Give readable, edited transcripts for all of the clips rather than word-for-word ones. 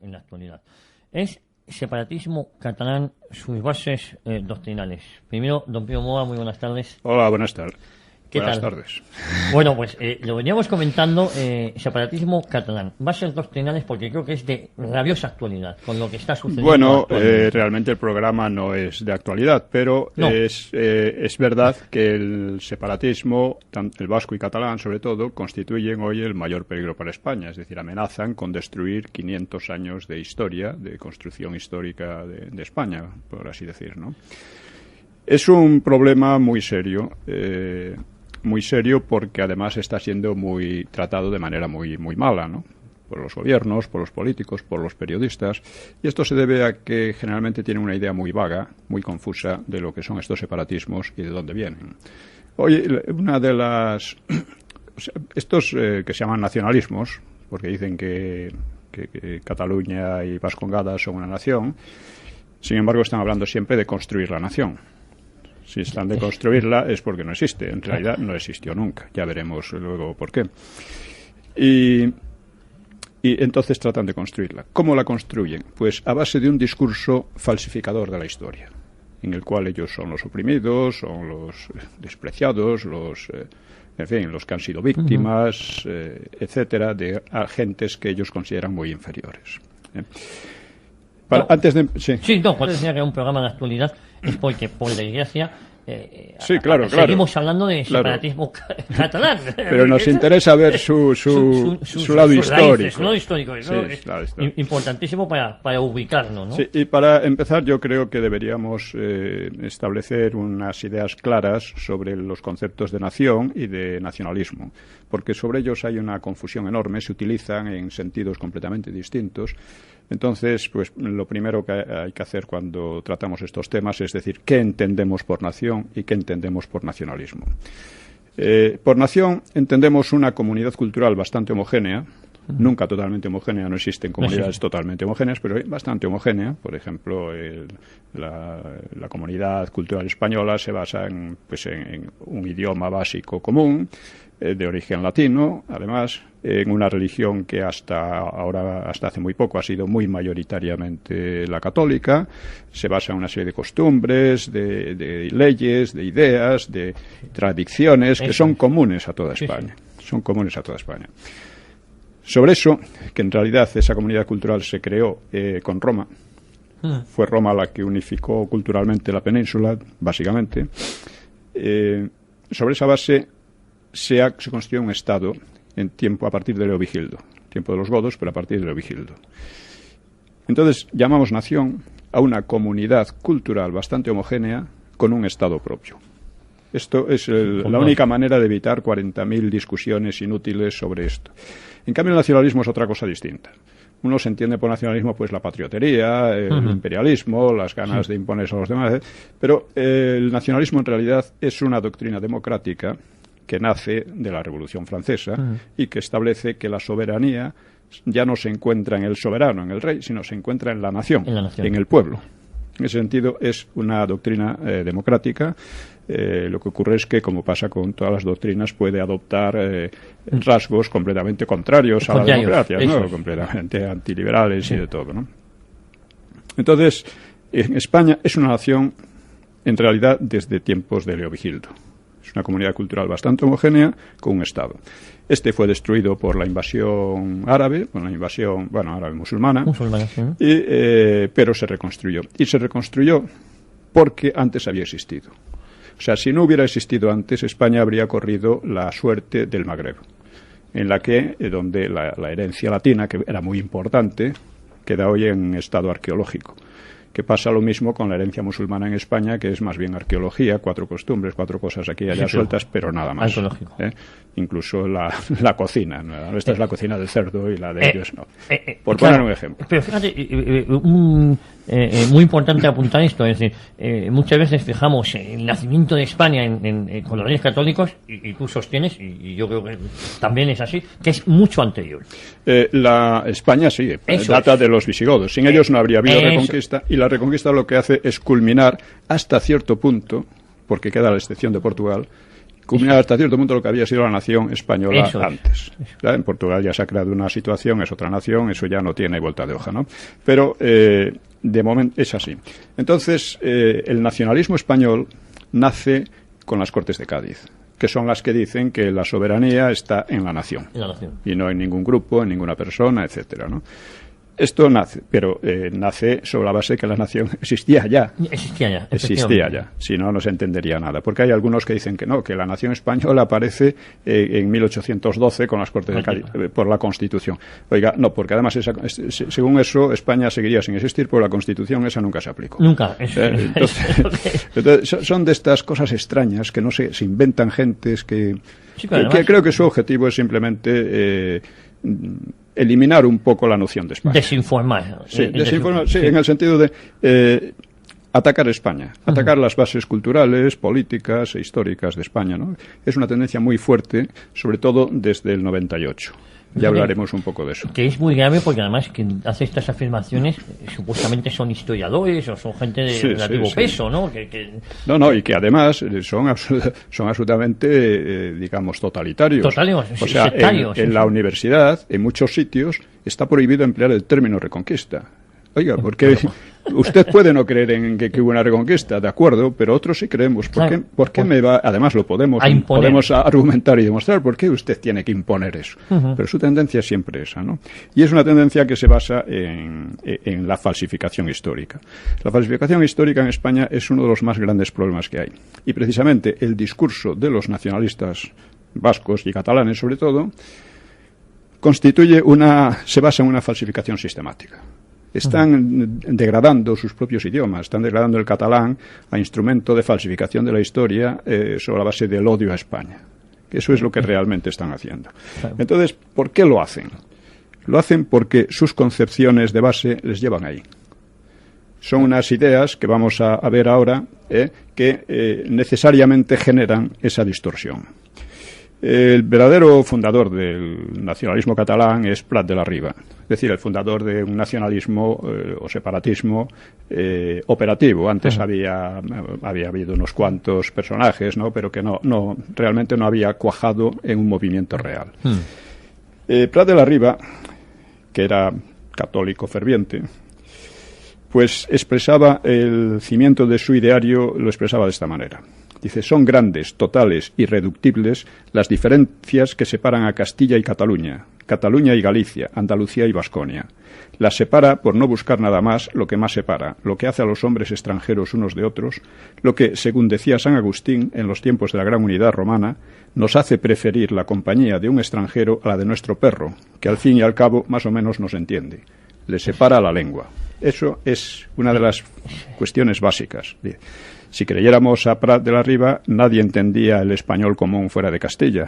en la actualidad. Es separatismo catalán, sus bases doctrinales. Primero, don Pío Moa, muy buenas tardes. Hola, buenas tardes. Buenas tardes. Bueno, pues lo veníamos comentando, separatismo catalán. Bases doctrinales porque creo que es de rabiosa actualidad con lo que está sucediendo. Bueno, realmente el programa no es de actualidad, pero no. Es verdad que el separatismo, el vasco y catalán sobre todo, constituyen hoy el mayor peligro para España. Es decir, amenazan con destruir 500 años de historia, de construcción histórica de España, por así decir, ¿no? Es un problema muy serio. Muy serio porque además está siendo muy tratado de manera muy mala, ¿no? Por los gobiernos, por los políticos, por los periodistas, y esto se debe a que generalmente tienen una idea muy vaga, muy confusa de lo que son estos separatismos y de dónde vienen. Hoy, una de las... estos que se llaman nacionalismos, porque dicen que Cataluña y Vascongada son una nación, sin embargo están hablando siempre de construir la nación. Si están de construirla es porque no existe. En realidad no existió nunca. Ya veremos luego por qué. Y entonces tratan de construirla. ¿Cómo la construyen? Pues a base de un discurso falsificador de la historia, en el cual ellos son los oprimidos, son los despreciados, en fin, los que han sido víctimas, etcétera, de agentes que ellos consideran muy inferiores. Antes de... Sí, cuando decía que era un programa de actualidad es porque, por desgracia, sí, claro, seguimos hablando de separatismo catalán. Pero nos interesa ver su lado histórico. Su lado histórico. Eso es importantísimo para ubicarnos, ¿no? Sí, y para empezar yo creo que deberíamos establecer unas ideas claras sobre los conceptos de nación y de nacionalismo, porque sobre ellos hay una confusión enorme, se utilizan en sentidos completamente distintos. Entonces, pues lo primero que hay que hacer cuando tratamos estos temas es decir qué entendemos por nación y qué entendemos por nacionalismo. Por nación entendemos una comunidad cultural bastante homogénea, nunca totalmente homogénea, no existen comunidades totalmente homogéneas, pero bastante homogénea. Por ejemplo, la comunidad cultural española se basa en un idioma básico común, de origen latino, además, en una religión que hasta hace muy poco ha sido muy mayoritariamente la católica. Se basa en una serie de costumbres, de leyes, de ideas, de tradiciones que son comunes a toda España. Son comunes a toda España. Sobre eso, que en realidad esa comunidad cultural se creó con Roma, fue Roma la que unificó culturalmente la península, básicamente. Sobre esa base se construyó un Estado a partir de Leovigildo, tiempo de los godos, pero a partir de Leovigildo. Entonces llamamos nación a una comunidad cultural bastante homogénea con un Estado propio. Esto es la única manera de evitar 40.000 discusiones inútiles sobre esto. En cambio, el nacionalismo es otra cosa distinta. Uno se entiende por nacionalismo pues la patriotería, el imperialismo, las ganas de imponerse a los demás, pero el nacionalismo en realidad es una doctrina democrática que nace de la Revolución Francesa y que establece que la soberanía ya no se encuentra en el soberano, en el rey, sino se encuentra en la nación, en el pueblo. En ese sentido es una doctrina democrática. Lo que ocurre es que, como pasa con todas las doctrinas, puede adoptar rasgos completamente contrarios a la democracia, ¿no? Completamente antiliberales y de todo, ¿no? Entonces, en España es una nación, en realidad, desde tiempos de Leovigildo. Es una comunidad cultural bastante homogénea con un Estado. Este fue destruido por la invasión árabe, árabe musulmana, sí. Pero se reconstruyó. Y se reconstruyó porque antes había existido. O sea, si no hubiera existido antes, España habría corrido la suerte del Magreb, en la que, donde la herencia latina, que era muy importante, queda hoy en estado arqueológico. Que pasa lo mismo con la herencia musulmana en España, que es más bien arqueología, 4 costumbres, 4 cosas aquí y allá sueltas, pero nada más. Incluso la cocina, ¿no? Esta es la cocina del cerdo y la de ellos no. Por poner un ejemplo. Pero fíjate, muy importante apuntar esto, es decir, muchas veces fijamos el nacimiento de España con los reyes católicos y tú sostienes, y yo creo que también es así, que es mucho anterior. La España sí, data de los visigodos. Sin ellos no habría habido reconquista, y la reconquista lo que hace es culminar hasta cierto punto, porque queda la excepción de Portugal, culminar hasta cierto punto lo que había sido la nación española antes. En Portugal ya se ha creado una situación, es otra nación, eso ya no tiene vuelta de hoja, ¿no? Pero de momento es así. Entonces, el nacionalismo español nace con las Cortes de Cádiz, que son las que dicen que la soberanía está en la nación. Y no en ningún grupo, en ninguna persona, etcétera, ¿no? Esto nace, pero nace sobre la base de que la nación existía ya. Existía ya. Si no, no se entendería nada. Porque hay algunos que dicen que no, que la nación española aparece en 1812 con las Cortes de Cádiz, por la Constitución. Oiga, no, porque además, según eso, España seguiría sin existir, porque la Constitución esa nunca se aplicó. Nunca. Entonces, son de estas cosas extrañas que no se inventan gentes que creo que su objetivo es simplemente eliminar un poco la noción de España. Desinformar. Sí, en el sentido de atacar España, atacar las bases culturales, políticas e históricas de España, ¿no? Es una tendencia muy fuerte, sobre todo desde el 98. Ya hablaremos un poco de eso. Que es muy grave porque además quien hace estas afirmaciones supuestamente son historiadores o son gente de relativo peso, ¿no? No, y que además son absolutamente, digamos, totalitarios. O sea, en la universidad, en muchos sitios, está prohibido emplear el término reconquista. Oiga, porque usted puede no creer en que hubo una reconquista, de acuerdo, pero otros sí creemos. ¿Por qué me va? Además lo podemos argumentar y demostrar. ¿Por qué usted tiene que imponer eso? Pero su tendencia es siempre esa, ¿no? Y es una tendencia que se basa en la falsificación histórica. La falsificación histórica en España es uno de los más grandes problemas que hay. Y precisamente el discurso de los nacionalistas vascos y catalanes, sobre todo, se basa en una falsificación sistemática. Están degradando sus propios idiomas, están degradando el catalán a instrumento de falsificación de la historia sobre la base del odio a España. Eso es lo que realmente están haciendo. Entonces, ¿por qué lo hacen? Lo hacen porque sus concepciones de base les llevan ahí. Son unas ideas que vamos a ver ahora que necesariamente generan esa distorsión. El verdadero fundador del nacionalismo catalán es Prat de la Riba, es decir, el fundador de un nacionalismo o separatismo operativo. Antes había habido unos cuantos personajes, ¿no? Pero que realmente no había cuajado en un movimiento real. Prat de la Riba, que era católico ferviente, pues expresaba el cimiento de su ideario, lo expresaba de esta manera. Dice, son grandes, totales, irreductibles las diferencias que separan a Castilla y Cataluña, Cataluña y Galicia, Andalucía y Vasconia. Las separa, por no buscar nada más, lo que más separa, lo que hace a los hombres extranjeros unos de otros, lo que, según decía San Agustín en los tiempos de la Gran Unidad Romana, nos hace preferir la compañía de un extranjero a la de nuestro perro, que al fin y al cabo más o menos nos entiende. Le separa la lengua. Eso es una de las cuestiones básicas. Si creyéramos a Prat de la Riba, nadie entendía el español común fuera de Castilla,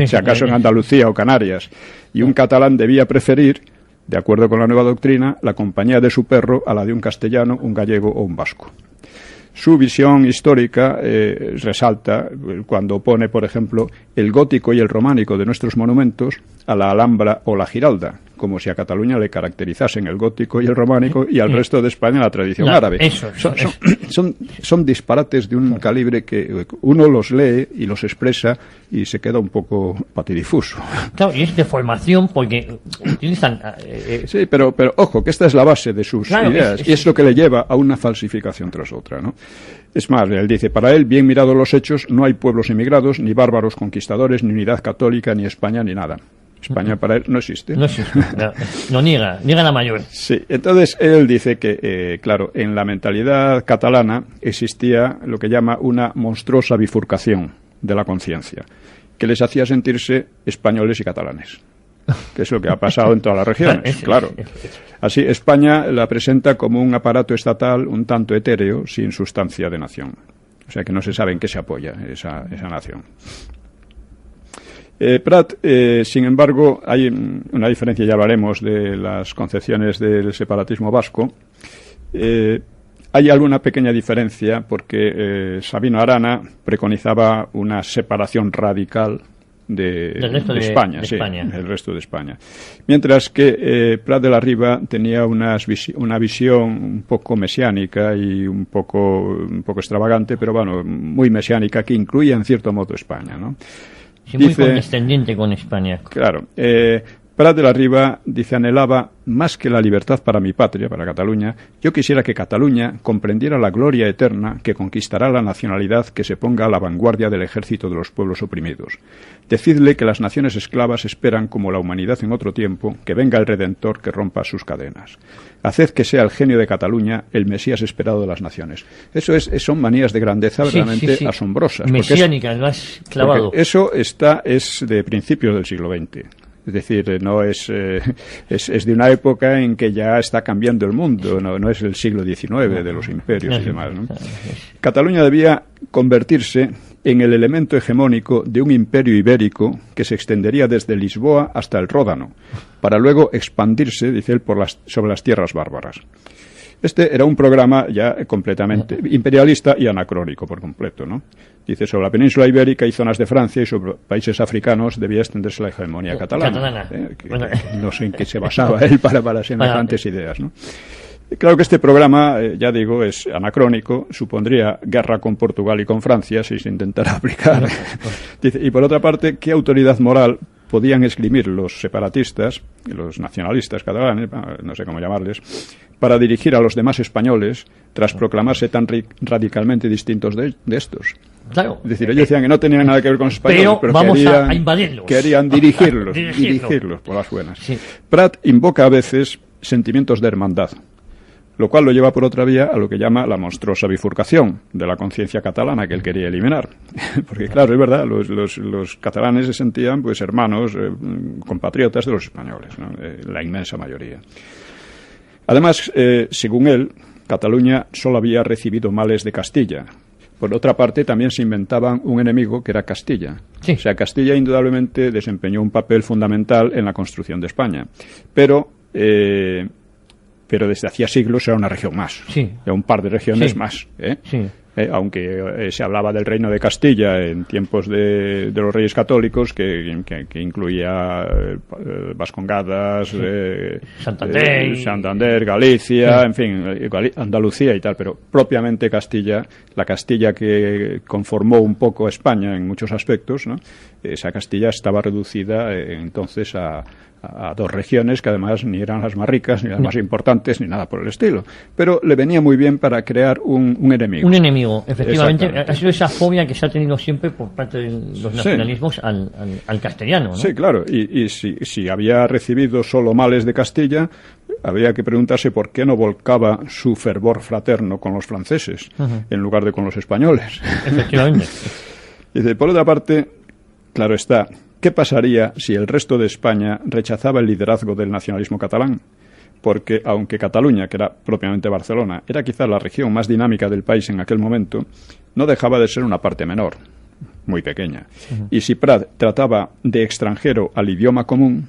si acaso en Andalucía o Canarias. Y un catalán debía preferir, de acuerdo con la nueva doctrina, la compañía de su perro a la de un castellano, un gallego o un vasco. Su visión histórica resalta cuando opone, por ejemplo, el gótico y el románico de nuestros monumentos a la Alhambra o la Giralda, como si a Cataluña le caracterizasen el gótico y el románico y al resto de España la tradición árabe. Son disparates de un calibre que uno los lee y los expresa y se queda un poco patidifuso. Claro, y es de formación porque utilizan... Sí, pero ojo, que esta es la base de sus ideas y es lo que le lleva a una falsificación tras otra, ¿no? Es más, él dice, para él, bien mirados los hechos, no hay pueblos emigrados, ni bárbaros conquistadores, ni unidad católica, ni España, ni nada. España para él no existe. No existe, no niega la mayor. Sí, entonces él dice que, claro, en la mentalidad catalana existía lo que llama una monstruosa bifurcación de la conciencia, que les hacía sentirse españoles y catalanes, que es lo que ha pasado en todas las regiones, claro. Así, España la presenta como un aparato estatal un tanto etéreo, sin sustancia de nación. O sea que no se sabe en qué se apoya esa nación. Prat, sin embargo, hay una diferencia, ya hablaremos de las concepciones del separatismo vasco. Hay alguna pequeña diferencia porque Sabino Arana preconizaba una separación radical de resto de España, España. El resto de España. Mientras que Prat de la Riba tenía una visión un poco mesiánica y un poco extravagante, pero bueno, muy mesiánica, que incluía en cierto modo España, ¿no? Sí, muy condescendiente con España. Claro. Prat de la Riba, dice, anhelaba más que la libertad para mi patria, para Cataluña. Yo quisiera que Cataluña comprendiera la gloria eterna que conquistará la nacionalidad que se ponga a la vanguardia del ejército de los pueblos oprimidos. Decidle que las naciones esclavas esperan, como la humanidad en otro tiempo, que venga el Redentor que rompa sus cadenas. Haced que sea el genio de Cataluña el Mesías esperado de las naciones. Son manías de grandeza realmente asombrosas. Mesiánicas, lo has clavado. Eso es de principios del siglo XX. Es decir, no es de una época en que ya está cambiando el mundo, no es el siglo XIX de los imperios y demás, ¿no? Cataluña debía convertirse en el elemento hegemónico de un imperio ibérico que se extendería desde Lisboa hasta el Ródano, para luego expandirse, dice él, sobre las tierras bárbaras. Este era un programa ya completamente imperialista y anacrónico por completo, ¿no? Dice, sobre la península ibérica y zonas de Francia y sobre países africanos debía extenderse la hegemonía catalana. No sé en qué se basaba él para semejantes ideas, ¿no? Claro que este programa, ya digo, es anacrónico, supondría guerra con Portugal y con Francia si se intentara aplicar. Dice, y por otra parte, ¿qué autoridad moral podían esgrimir los separatistas, los nacionalistas catalanes, no sé cómo llamarles, para dirigir a los demás españoles tras proclamarse tan radicalmente distintos de estos? Claro. Es decir, ellos decían que no tenían nada que ver con los españoles, pero vamos a invadirlos. Querían dirigirlos por las buenas. Sí. Prat invoca a veces sentimientos de hermandad, lo cual lo lleva por otra vía a lo que llama la monstruosa bifurcación de la conciencia catalana que él quería eliminar. Porque claro, es verdad, los catalanes se sentían pues hermanos, compatriotas de los españoles, ¿no? La inmensa mayoría. Además, según él, Cataluña solo había recibido males de Castilla. Por otra parte, también se inventaban un enemigo que era Castilla. Sí. O sea, Castilla indudablemente desempeñó un papel fundamental en la construcción de España. Pero desde hacía siglos era una región más. Sí. Era un par de regiones más. Sí. Aunque se hablaba del Reino de Castilla en tiempos de los Reyes Católicos, que incluía Vascongadas, Santander, Galicia, en fin, Andalucía y tal, pero propiamente Castilla, la Castilla que conformó un poco a España en muchos aspectos, ¿no? Esa Castilla estaba reducida entonces a dos regiones que además ni eran las más ricas, ni las más importantes, ni nada por el estilo. Pero le venía muy bien para crear un enemigo. Un enemigo, efectivamente. Ha sido esa fobia que se ha tenido siempre por parte de los nacionalismos al castellano, ¿no? Sí, claro. Y si había recibido solo males de Castilla, habría que preguntarse por qué no volcaba su fervor fraterno con los franceses, en lugar de con los españoles. Efectivamente. Y por otra parte, claro está, ¿qué pasaría si el resto de España rechazaba el liderazgo del nacionalismo catalán? Porque, aunque Cataluña, que era propiamente Barcelona, era quizá la región más dinámica del país en aquel momento, no dejaba de ser una parte menor, muy pequeña. Y si Prat trataba de extranjero al idioma común,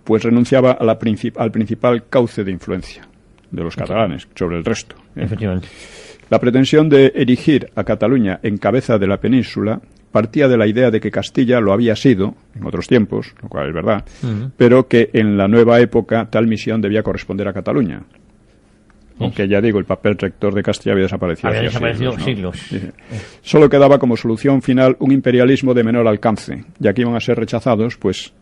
pues renunciaba al principal cauce de influencia de los catalanes sobre el resto. Efectivamente. La pretensión de erigir a Cataluña en cabeza de la península partía de la idea de que Castilla lo había sido en otros tiempos, lo cual es verdad, pero que en la nueva época tal misión debía corresponder a Cataluña. Aunque ya digo, el papel rector de Castilla había desaparecido. Había desaparecido siglos. Solo quedaba como solución final un imperialismo de menor alcance, ya que iban a ser rechazados, pues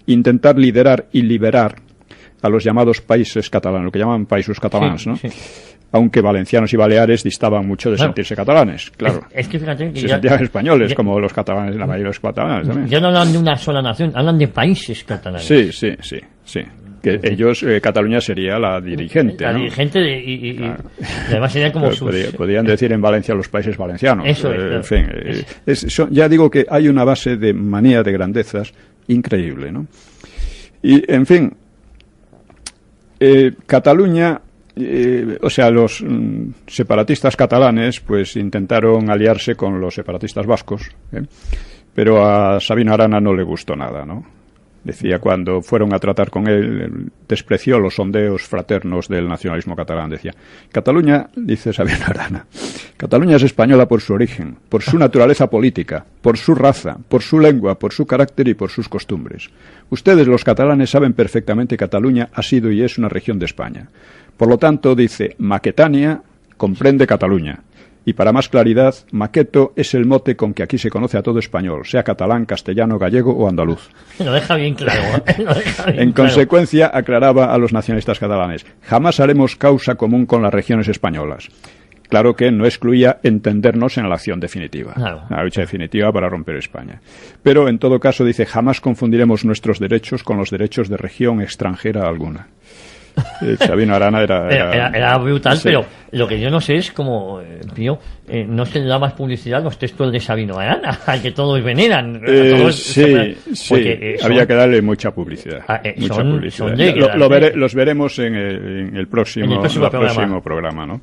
intentar liderar y liberar a los llamados países catalanes, lo que llaman países catalanes, ¿no? Sí. Aunque valencianos y baleares distaban mucho de sentirse catalanes, claro. Es que fíjate que se sentían españoles, como los catalanes, la mayoría de los catalanes también. Ya no hablan de una sola nación, hablan de países catalanes. Sí. Que ellos, Cataluña sería la dirigente. La dirigente claro. Además sería como podrían decir en Valencia los países valencianos. Eso en fin, ya digo que hay una base de manía de grandezas increíble, ¿no? Y, en fin, Cataluña... los separatistas catalanes pues intentaron aliarse con los separatistas vascos, pero a Sabino Arana no le gustó nada, ¿no? Decía, cuando fueron a tratar con él, despreció los sondeos fraternos del nacionalismo catalán. Decía, Cataluña, dice Sabino Arana, Cataluña es española por su origen, por su naturaleza política, por su raza, por su lengua, por su carácter y por sus costumbres. Ustedes, los catalanes, saben perfectamente que Cataluña ha sido y es una región de España. Por lo tanto, dice, Maquetania comprende Cataluña. Y para más claridad, Maqueto es el mote con que aquí se conoce a todo español, sea catalán, castellano, gallego o andaluz. Lo deja bien claro. En consecuencia, aclaraba a los nacionalistas catalanes, jamás haremos causa común con las regiones españolas. Claro que no excluía entendernos en la acción definitiva, la lucha definitiva para romper España. Pero, en todo caso, dice, jamás confundiremos nuestros derechos con los derechos de región extranjera alguna. Sabino Arana era brutal, sí. Pero lo que yo no sé es como, no se le da más publicidad a los textos de Sabino Arana, al que todos veneran. Había que darle mucha publicidad. Los veremos en el próximo programa, ¿no?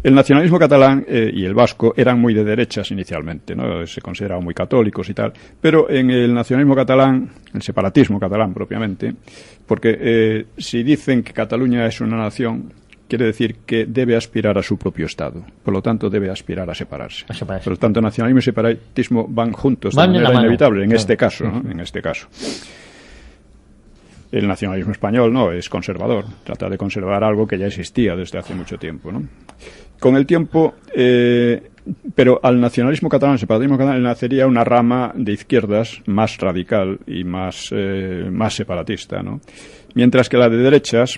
El nacionalismo catalán y el vasco eran muy de derechas inicialmente, ¿no? Se consideraban muy católicos y tal, pero en el nacionalismo catalán, el separatismo catalán propiamente, porque si dicen que Cataluña es una nación, quiere decir que debe aspirar a su propio Estado, por lo tanto debe aspirar a separarse. Por lo tanto, nacionalismo y separatismo van juntos de manera inevitable, en este caso, ¿no? En este caso. El nacionalismo español no es conservador, trata de conservar algo que ya existía desde hace mucho tiempo, ¿no? Con el tiempo, pero al nacionalismo catalán, al separatismo catalán, nacería una rama de izquierdas más radical y más separatista, ¿no? Mientras que la de derechas,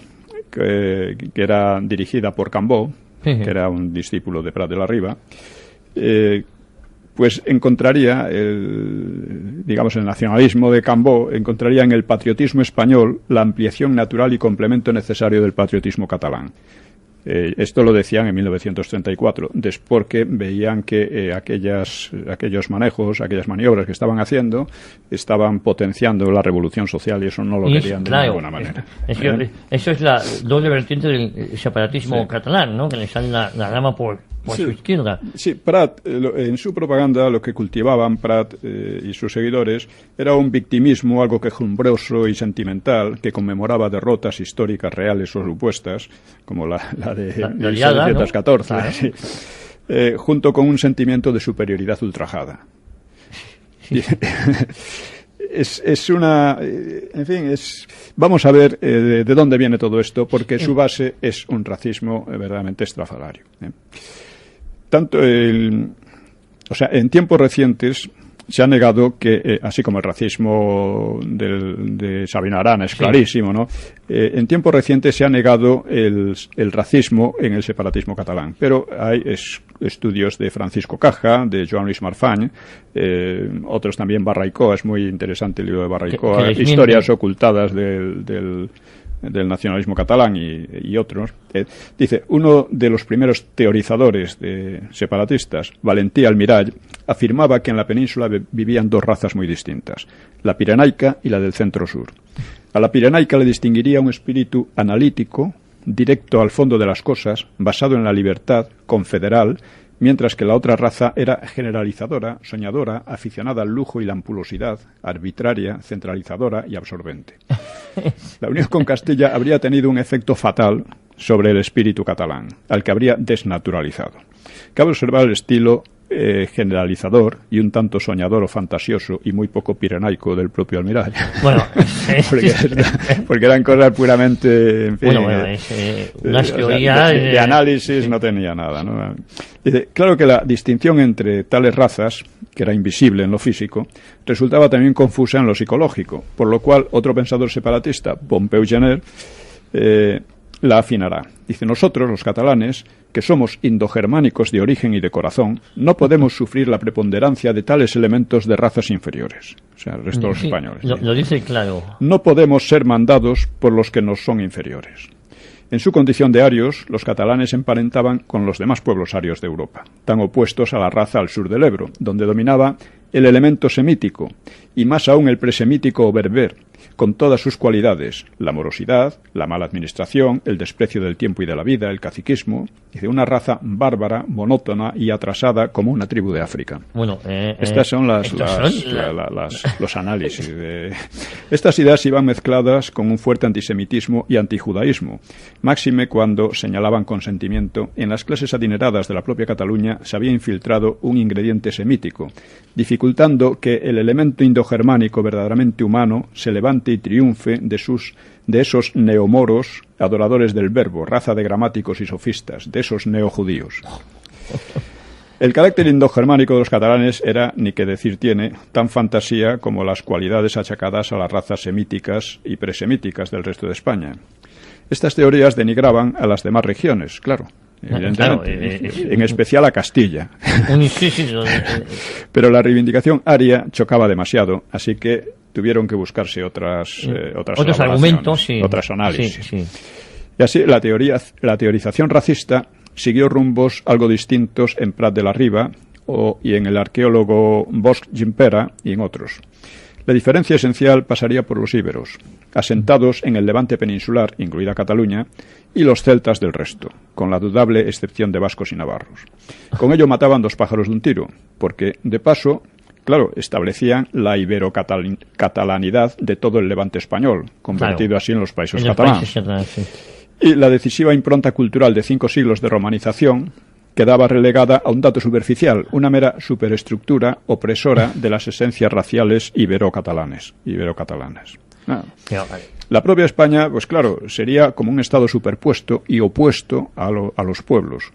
que era dirigida por Cambó, que era un discípulo de Prat de la Riba, pues encontraría, el nacionalismo de Cambó, encontraría en el patriotismo español la ampliación natural y complemento necesario del patriotismo catalán. Esto lo decían en 1934, porque veían que aquellos manejos, aquellas maniobras que estaban haciendo, estaban potenciando la revolución social y eso no lo querían de ninguna manera. Eso es la doble vertiente del separatismo catalán, ¿no? Que le sale la rama por su izquierda. Sí, Prat, en su propaganda, lo que cultivaban Prat y sus seguidores era un victimismo algo quejumbroso y sentimental que conmemoraba derrotas históricas reales o supuestas, como la de 1714, ¿no? Claro. Sí. Junto con un sentimiento de superioridad ultrajada. Sí. Vamos a ver de dónde viene todo esto, porque su base es un racismo verdaderamente estrafalario. En tiempos recientes se ha negado que, así como el racismo de Sabino Arana es clarísimo, ¿no? En tiempos recientes se ha negado el racismo en el separatismo catalán, pero hay estudios de Francisco Caja, de Joan Luis Marfany, otros también, Barraicoa, es muy interesante el libro de Barraicoa, Historias ocultadas del nacionalismo catalán y otros. Dice, uno de los primeros teorizadores separatistas, Valentí Almirall, afirmaba que en la península vivían dos razas muy distintas, la pirenaica y la del centro-sur. A la pirenaica le distinguiría un espíritu analítico, directo al fondo de las cosas, basado en la libertad, confederal, mientras que la otra raza era generalizadora, soñadora, aficionada al lujo y la ampulosidad, arbitraria, centralizadora y absorbente. La unión con Castilla habría tenido un efecto fatal sobre el espíritu catalán, al que habría desnaturalizado. Cabe observar el estilo generalizador y un tanto soñador o fantasioso y muy poco pirenaico del propio Almirall. Bueno, porque eran cosas puramente, en fin, unas teorías de análisis, no tenía nada, ¿no? Dice, claro que la distinción entre tales razas, que era invisible en lo físico, resultaba también confusa en lo psicológico, por lo cual otro pensador separatista, Pompeu Gener, la afinará. Dice, nosotros, los catalanes, que somos indogermánicos de origen y de corazón, no podemos sufrir la preponderancia de tales elementos de razas inferiores. O sea, el resto de los españoles. Lo dice claro. No podemos ser mandados por los que nos son inferiores. En su condición de arios, los catalanes emparentaban con los demás pueblos arios de Europa, tan opuestos a la raza al sur del Ebro, donde dominaba el elemento semítico, y más aún el presemítico o berber, con todas sus cualidades, la morosidad, la mala administración, el desprecio del tiempo y de la vida, el caciquismo, dice, una raza bárbara, monótona y atrasada como una tribu de África. Bueno, estas son los análisis. Estas ideas iban mezcladas con un fuerte antisemitismo y antijudaísmo, máxime cuando señalaban con sentimiento en las clases adineradas de la propia Cataluña se había infiltrado un ingrediente semítico, dificultando que el elemento indogermánico verdaderamente humano se levante y triunfe de esos neomoros, adoradores del verbo, raza de gramáticos y sofistas, de esos neojudíos. El carácter indogermánico de los catalanes era, ni que decir tiene, tan fantasía como las cualidades achacadas a las razas semíticas y presemíticas del resto de España. Estas teorías denigraban a las demás regiones, claro, evidentemente, en especial a Castilla. Pero la reivindicación aria chocaba demasiado, así que tuvieron que buscarse otros argumentos, otros análisis. Y así la teorización racista siguió rumbos algo distintos en Prat de la Riba y en el arqueólogo Bosch Gimpera y en otros. La diferencia esencial pasaría por los íberos, asentados en el levante peninsular, incluida Cataluña, y los celtas del resto, con la dudable excepción de vascos y navarros. Con ello mataban dos pájaros de un tiro, porque, de paso, claro, establecían la ibero-catalanidad de todo el levante español, convertido así en los países catalanes. Y la decisiva impronta cultural de 5 siglos de romanización quedaba relegada a un dato superficial, una mera superestructura opresora de las esencias raciales ibero-catalanas. La propia España, pues claro, sería como un estado superpuesto y opuesto a los pueblos,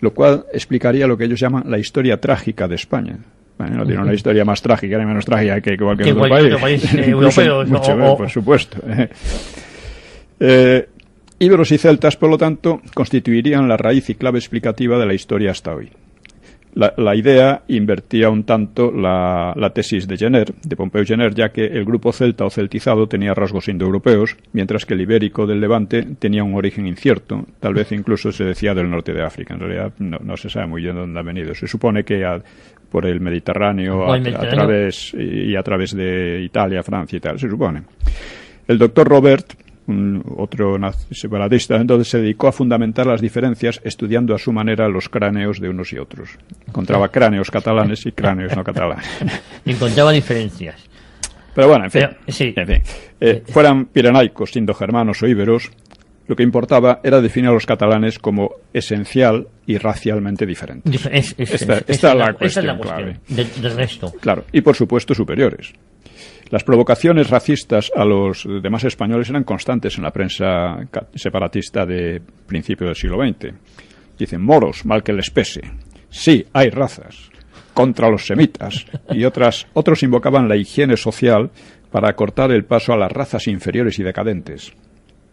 lo cual explicaría lo que ellos llaman la historia trágica de España. Bueno, no tiene una historia más trágica ni menos trágica que cualquier otro país europeo. Mucho, por supuesto. Íberos y celtas, por lo tanto, constituirían la raíz y clave explicativa de la historia hasta hoy. La idea invertía un tanto la tesis de Pompeu Gener, ya que el grupo celta o celtizado tenía rasgos indoeuropeos, mientras que el ibérico del Levante tenía un origen incierto, tal vez incluso se decía del norte de África. En realidad no se sabe muy bien dónde ha venido. Se supone que por el Mediterráneo, a través de Italia, Francia y tal, se supone. El doctor Robert, otro separatista, entonces se dedicó a fundamentar las diferencias estudiando a su manera los cráneos de unos y otros. Encontraba cráneos catalanes y cráneos no catalanes. Encontraba diferencias. Pero bueno, en fin. Fueran pirenaicos, indogermanos o íberos, lo que importaba era definir a los catalanes como esencial y racialmente diferentes. Esta es la cuestión clave. Del resto. Claro, y por supuesto superiores. Las provocaciones racistas a los demás españoles eran constantes en la prensa separatista de principio del siglo XX. Dicen, moros, mal que les pese. Sí, hay razas. Contra los semitas. Y otros invocaban la higiene social para cortar el paso a las razas inferiores y decadentes.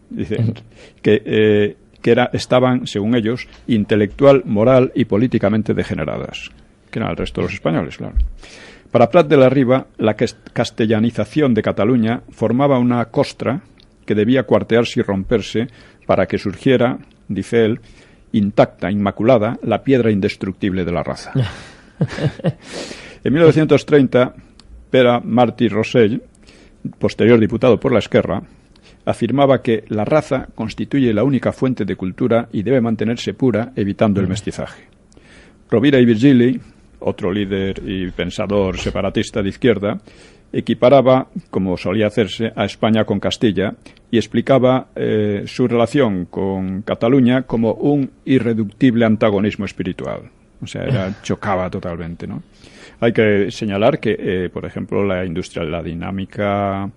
Dicen que estaban, según ellos, intelectual, moral y políticamente degeneradas. Que eran el resto de los españoles, claro. Para Prat de la Riba, la castellanización de Cataluña formaba una costra que debía cuartearse y romperse para que surgiera, dice él, intacta, inmaculada, la piedra indestructible de la raza. En 1930, Pere Martí Rosell, posterior diputado por la Esquerra, afirmaba que la raza constituye la única fuente de cultura y debe mantenerse pura, evitando el mestizaje. Rovira i Virgili, otro líder y pensador separatista de izquierda, equiparaba, como solía hacerse, a España con Castilla y explicaba su relación con Cataluña como un irreductible antagonismo espiritual. O sea, chocaba totalmente, ¿no? Hay que señalar que, por ejemplo, la dinámica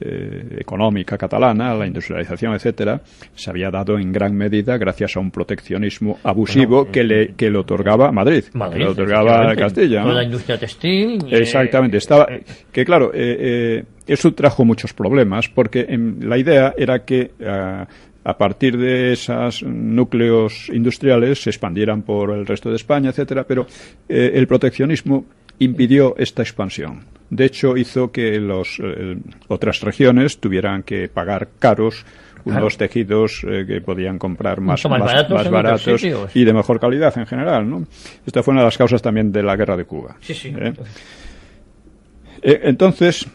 económica catalana, la industrialización, etcétera, se había dado en gran medida gracias a un proteccionismo abusivo que le otorgaba Madrid, que le otorgaba Castilla, ¿no? La industria textil. Exactamente, que claro, eso trajo muchos problemas, porque la idea era que a partir de esos núcleos industriales se expandieran por el resto de España, etcétera, pero el proteccionismo impidió esta expansión. De hecho, hizo que otras regiones tuvieran que pagar caros unos tejidos que podían comprar más baratos y de mejor calidad en general, ¿no? Esta fue una de las causas también de la guerra de Cuba. Sí. Entonces,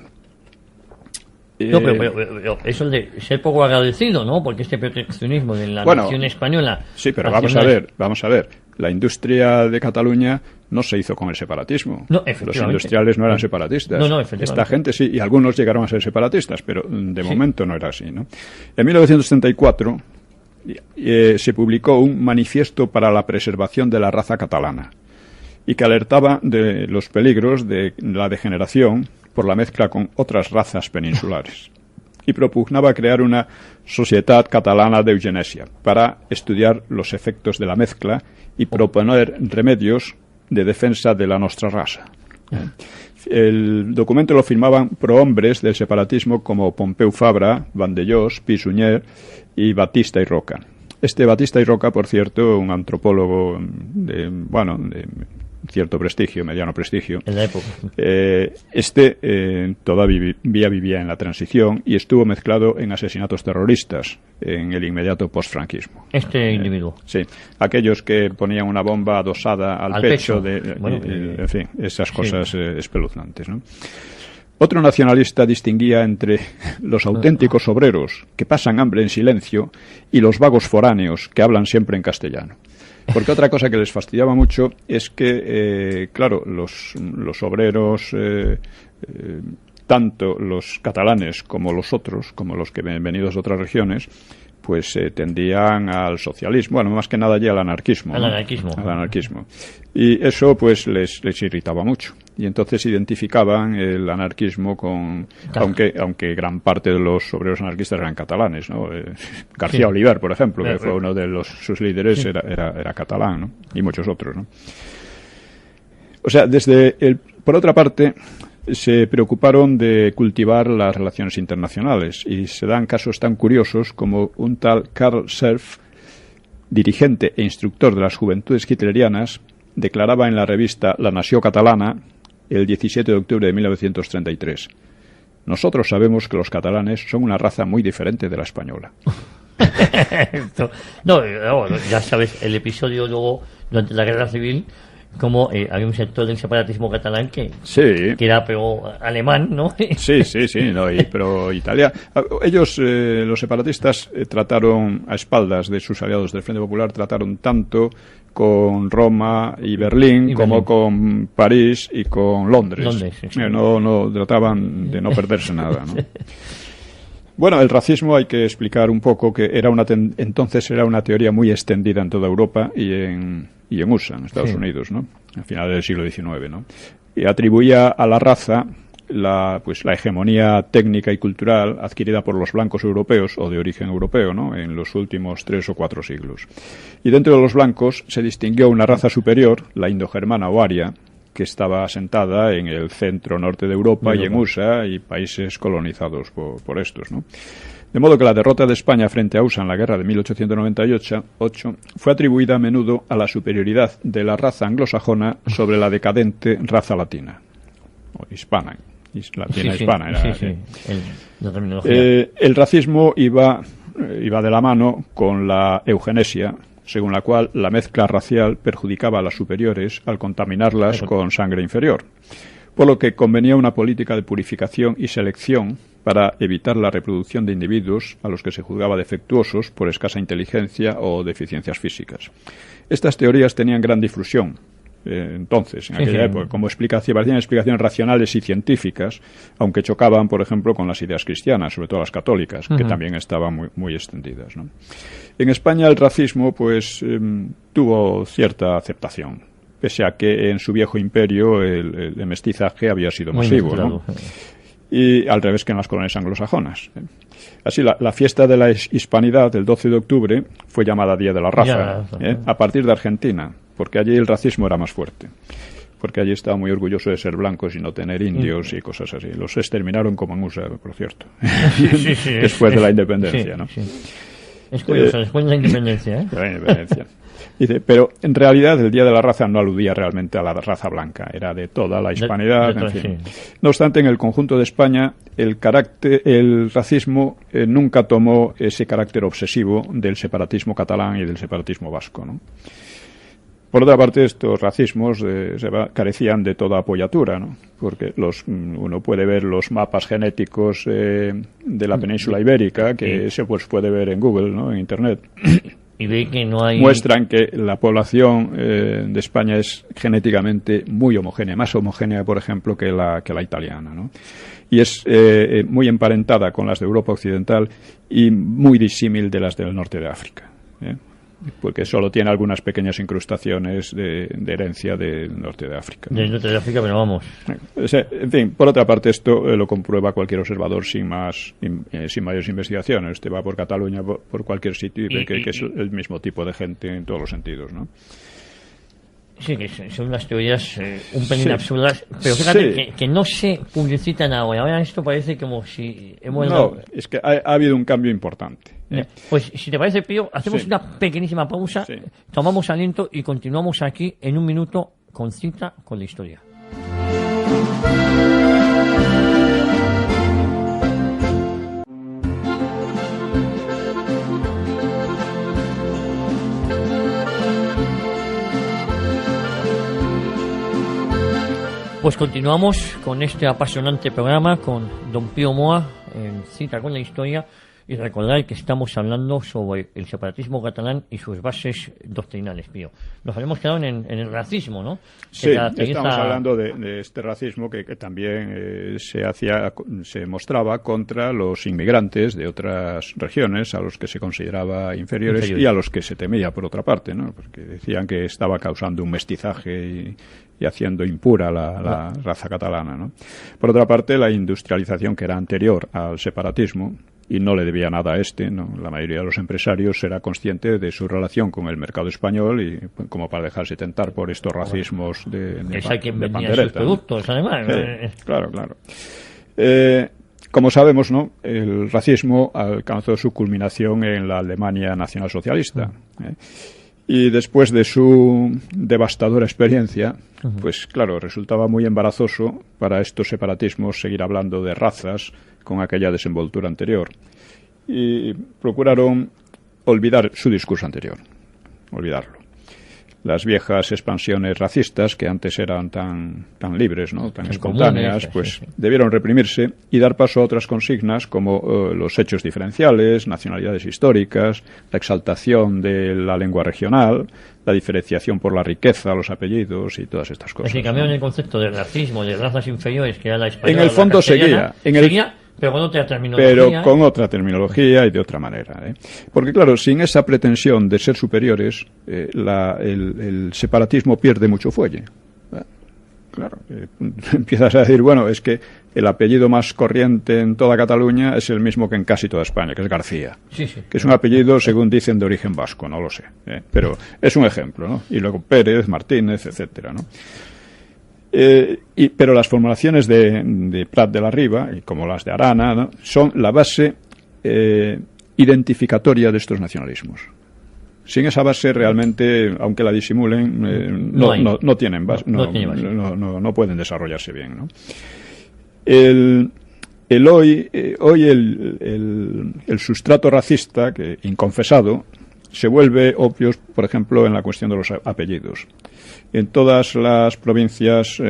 No, pero eso de ser poco agradecido, ¿no? Porque este proteccionismo de la nación española... Sí, pero vamos a ver. La industria de Cataluña no se hizo con el separatismo. No, los industriales no eran separatistas. No, efectivamente. Esta gente sí, y algunos llegaron a ser separatistas, pero de momento no era así, ¿no? En 1934 se publicó un manifiesto para la preservación de la raza catalana y que alertaba de los peligros de la degeneración por la mezcla con otras razas peninsulares y propugnaba crear una sociedad catalana de eugenesia para estudiar los efectos de la mezcla y proponer remedios de defensa de la nostra raza. El documento lo firmaban prohombres del separatismo como Pompeu Fabra, Vandellós, Pi Sunyer y Batista y Roca. Este Batista y Roca, por cierto, un antropólogo de cierto prestigio, mediano prestigio. En la época. Todavía vivía en la transición y estuvo mezclado en asesinatos terroristas en el inmediato postfranquismo. Este individuo. Sí, aquellos que ponían una bomba adosada al pecho. En fin, esas cosas espeluznantes, ¿no? Otro nacionalista distinguía entre los auténticos obreros que pasan hambre en silencio y los vagos foráneos que hablan siempre en castellano. Porque otra cosa que les fastidiaba mucho es que, claro, los obreros, tanto los catalanes como los otros, como los que venidos de otras regiones, pues tendían al socialismo, bueno, más que nada ya al anarquismo. Al anarquismo. Y eso pues les irritaba mucho. Y entonces identificaban el anarquismo con... Aunque gran parte de los obreros anarquistas eran catalanes, ¿no? García Oliver, por ejemplo, que fue uno de sus líderes, era catalán, ¿no? Y muchos otros, ¿no? O sea, por otra parte, se preocuparon de cultivar las relaciones internacionales y se dan casos tan curiosos como un tal Karl Serf, dirigente e instructor de las juventudes hitlerianas, declaraba en la revista La Nació Catalana el 17 de octubre de 1933: nosotros sabemos que los catalanes son una raza muy diferente de la española. No, ya sabes, el episodio luego, durante la Guerra Civil, como había un sector del separatismo catalán que era pero alemán, ¿no? Sí, no, pero Italia. Ellos, los separatistas, trataron a espaldas de sus aliados del Frente Popular, trataron tanto con Roma y Berlín como con París y con Londres. Sí. No trataban de no perderse nada, ¿no? Bueno, el racismo hay que explicar un poco que entonces era una teoría muy extendida en toda Europa y en USA, en Estados Unidos, ¿no? A finales del siglo XIX, ¿no? Y atribuía a la raza la hegemonía técnica y cultural adquirida por los blancos europeos o de origen europeo, ¿no? En los últimos 3 o 4 siglos. Y dentro de los blancos se distinguió una raza superior, la indogermana o aria, que estaba asentada en el centro norte de Europa y en USA y países colonizados por estos, ¿no? De modo que la derrota de España frente a USA en la guerra de 1898 fue atribuida a menudo a la superioridad de la raza anglosajona sobre la decadente raza latina, o hispana. Hispana era. El racismo iba de la mano con la eugenesia, según la cual la mezcla racial perjudicaba a las superiores al contaminarlas con sangre inferior, por lo que convenía una política de purificación y selección para evitar la reproducción de individuos a los que se juzgaba defectuosos por escasa inteligencia o deficiencias físicas. Estas teorías tenían gran difusión entonces, en aquella época, como parecían explicaciones racionales y científicas, aunque chocaban, por ejemplo, con las ideas cristianas, sobre todo las católicas, que también estaban muy, muy extendidas, ¿no? En España el racismo, pues, tuvo cierta aceptación, pese a que en su viejo imperio el mestizaje había sido masivo, ¿no? Y al revés que en las colonias anglosajonas. Así, la fiesta de la hispanidad, el 12 de octubre, fue llamada Día de la Raza, a partir de Argentina, porque allí el racismo era más fuerte. Porque allí estaba muy orgulloso de ser blancos y no tener indios y cosas así. Los exterminaron como en USA, por cierto, después de la independencia, ¿no? Es curioso, después de la independencia, ¿eh? La independencia. Dice, pero en realidad el Día de la Raza no aludía realmente a la raza blanca, era de toda la hispanidad, en fin. No obstante, en el conjunto de España, el racismo nunca tomó ese carácter obsesivo del separatismo catalán y del separatismo vasco, ¿no? Por otra parte, estos racismos carecían de toda apoyatura, ¿no? Porque uno puede ver los mapas genéticos de la península ibérica, que se puede ver en Google, ¿no? En Internet. Y ve que no hay... Muestran que la población de España es genéticamente muy homogénea, más homogénea, por ejemplo, que la italiana, ¿no? Y es muy emparentada con las de Europa Occidental y muy disímil de las del norte de África, porque solo tiene algunas pequeñas incrustaciones de herencia del norte de África, ¿no? Del norte de África, pero vamos. En fin, por otra parte, esto lo comprueba cualquier observador sin mayores investigaciones. Usted va por Cataluña, por cualquier sitio, y ve que es el mismo tipo de gente en todos los sentidos, ¿no? Sí, que son unas teorías un pelín absurdas, pero fíjate que no se publicitan ahora. Ahora esto parece como si hemos... No, es que ha habido un cambio importante. Pues si te parece, Pío, hacemos una pequeñísima pausa, tomamos aliento y continuamos aquí en un minuto con Cita con la Historia. Pues continuamos con este apasionante programa con don Pío Moa en Cita con la Historia, y recordar que estamos hablando sobre el separatismo catalán y sus bases doctrinales, Pío. Nos habíamos quedado en el racismo, ¿no? Sí, estamos hablando de este racismo que también se mostraba contra los inmigrantes de otras regiones, a los que se consideraba inferiores y a los que se temía, por otra parte, ¿no? Porque decían que estaba causando un mestizaje y haciendo impura la raza catalana, ¿no? Por otra parte, la industrialización, que era anterior al separatismo y no le debía nada a ¿no? La mayoría de los empresarios era consciente de su relación con el mercado español y como para dejarse tentar por estos racismos de pandereta, sus productos, además. Claro. Como sabemos, ¿no? El racismo alcanzó su culminación en la Alemania nacionalsocialista. Y después de su devastadora experiencia, pues claro, resultaba muy embarazoso para estos separatismos seguir hablando de razas con aquella desenvoltura anterior. Y procuraron olvidar su discurso anterior, olvidarlo. Las viejas expansiones racistas, que antes eran tan libres, ¿no? Tan espontáneas, pues debieron reprimirse y dar paso a otras consignas como los hechos diferenciales, nacionalidades históricas, la exaltación de la lengua regional, la diferenciación por la riqueza, los apellidos y todas estas cosas. Es que cambiaron el concepto de racismo, de razas inferiores, que era la española. En el fondo seguía. Pero con otra terminología. Pero con otra terminología y de otra manera. Porque, claro, sin esa pretensión de ser superiores, el separatismo pierde mucho fuelle. Claro, empiezas a decir, bueno, es que el apellido más corriente en toda Cataluña es el mismo que en casi toda España, que es García. Sí. Que es un apellido, según dicen, de origen vasco, no lo sé. Pero es un ejemplo, ¿no? Y luego Pérez, Martínez, etcétera, ¿no? Pero las formulaciones de Prat de la Riba, como las de Arana, ¿no? Son la base identificatoria de estos nacionalismos. Sin esa base, realmente, aunque la disimulen, no tienen base, no pueden desarrollarse bien, ¿no? Hoy el sustrato racista, que inconfesado, se vuelve obvio, por ejemplo, en la cuestión de los apellidos. En todas las provincias,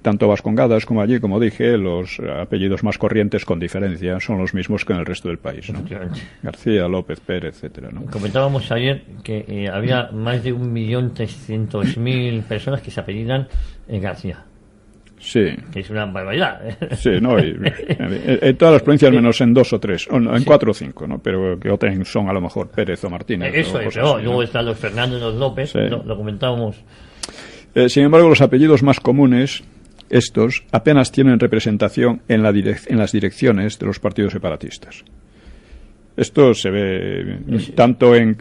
tanto vascongadas como allí, como dije, los apellidos más corrientes, con diferencia, son los mismos que en el resto del país, ¿no? García, López, Pérez, etcétera, ¿no? Comentábamos ayer que había más de 1.300.000 personas que se apellidan García. Sí. Que es una barbaridad. Sí, no, en todas las provincias menos en 2 o 3, en 4 o 5, ¿no? Pero que otros son a lo mejor Pérez o Martínez. Eso es, pero luego están los Fernández, los López, lo comentábamos. Sin embargo, los apellidos más comunes, estos, apenas tienen representación en las direcciones de los partidos separatistas. Esto se ve tanto en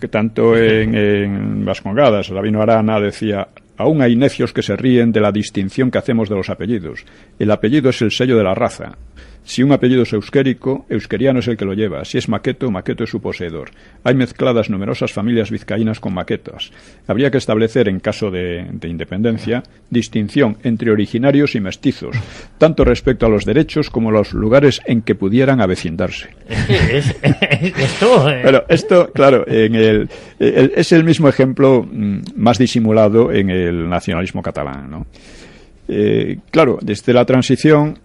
Vascongadas. Sabino Arana decía: aún hay necios que se ríen de la distinción que hacemos de los apellidos. El apellido es el sello de la raza. Si un apellido es euskérico, euskeriano es el que lo lleva. Si es maqueto, maqueto es su poseedor. Hay mezcladas numerosas familias vizcaínas con maquetas. Habría que establecer, en caso de independencia, distinción entre originarios y mestizos, tanto respecto a los derechos como a los lugares en que pudieran avecindarse. Pero esto, claro, es el mismo ejemplo más disimulado en el nacionalismo catalán, ¿no? Claro, desde la transición,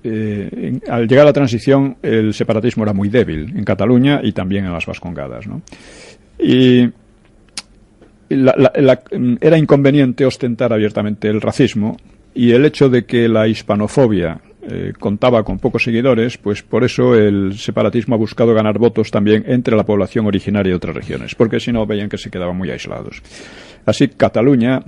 al llegar a la transición, el separatismo era muy débil en Cataluña y también en las Vascongadas, ¿no? Y era inconveniente ostentar abiertamente el racismo, y el hecho de que la hispanofobia contaba con pocos seguidores, pues por eso el separatismo ha buscado ganar votos también entre la población originaria de otras regiones, porque si no veían que se quedaban muy aislados. Así, Cataluña,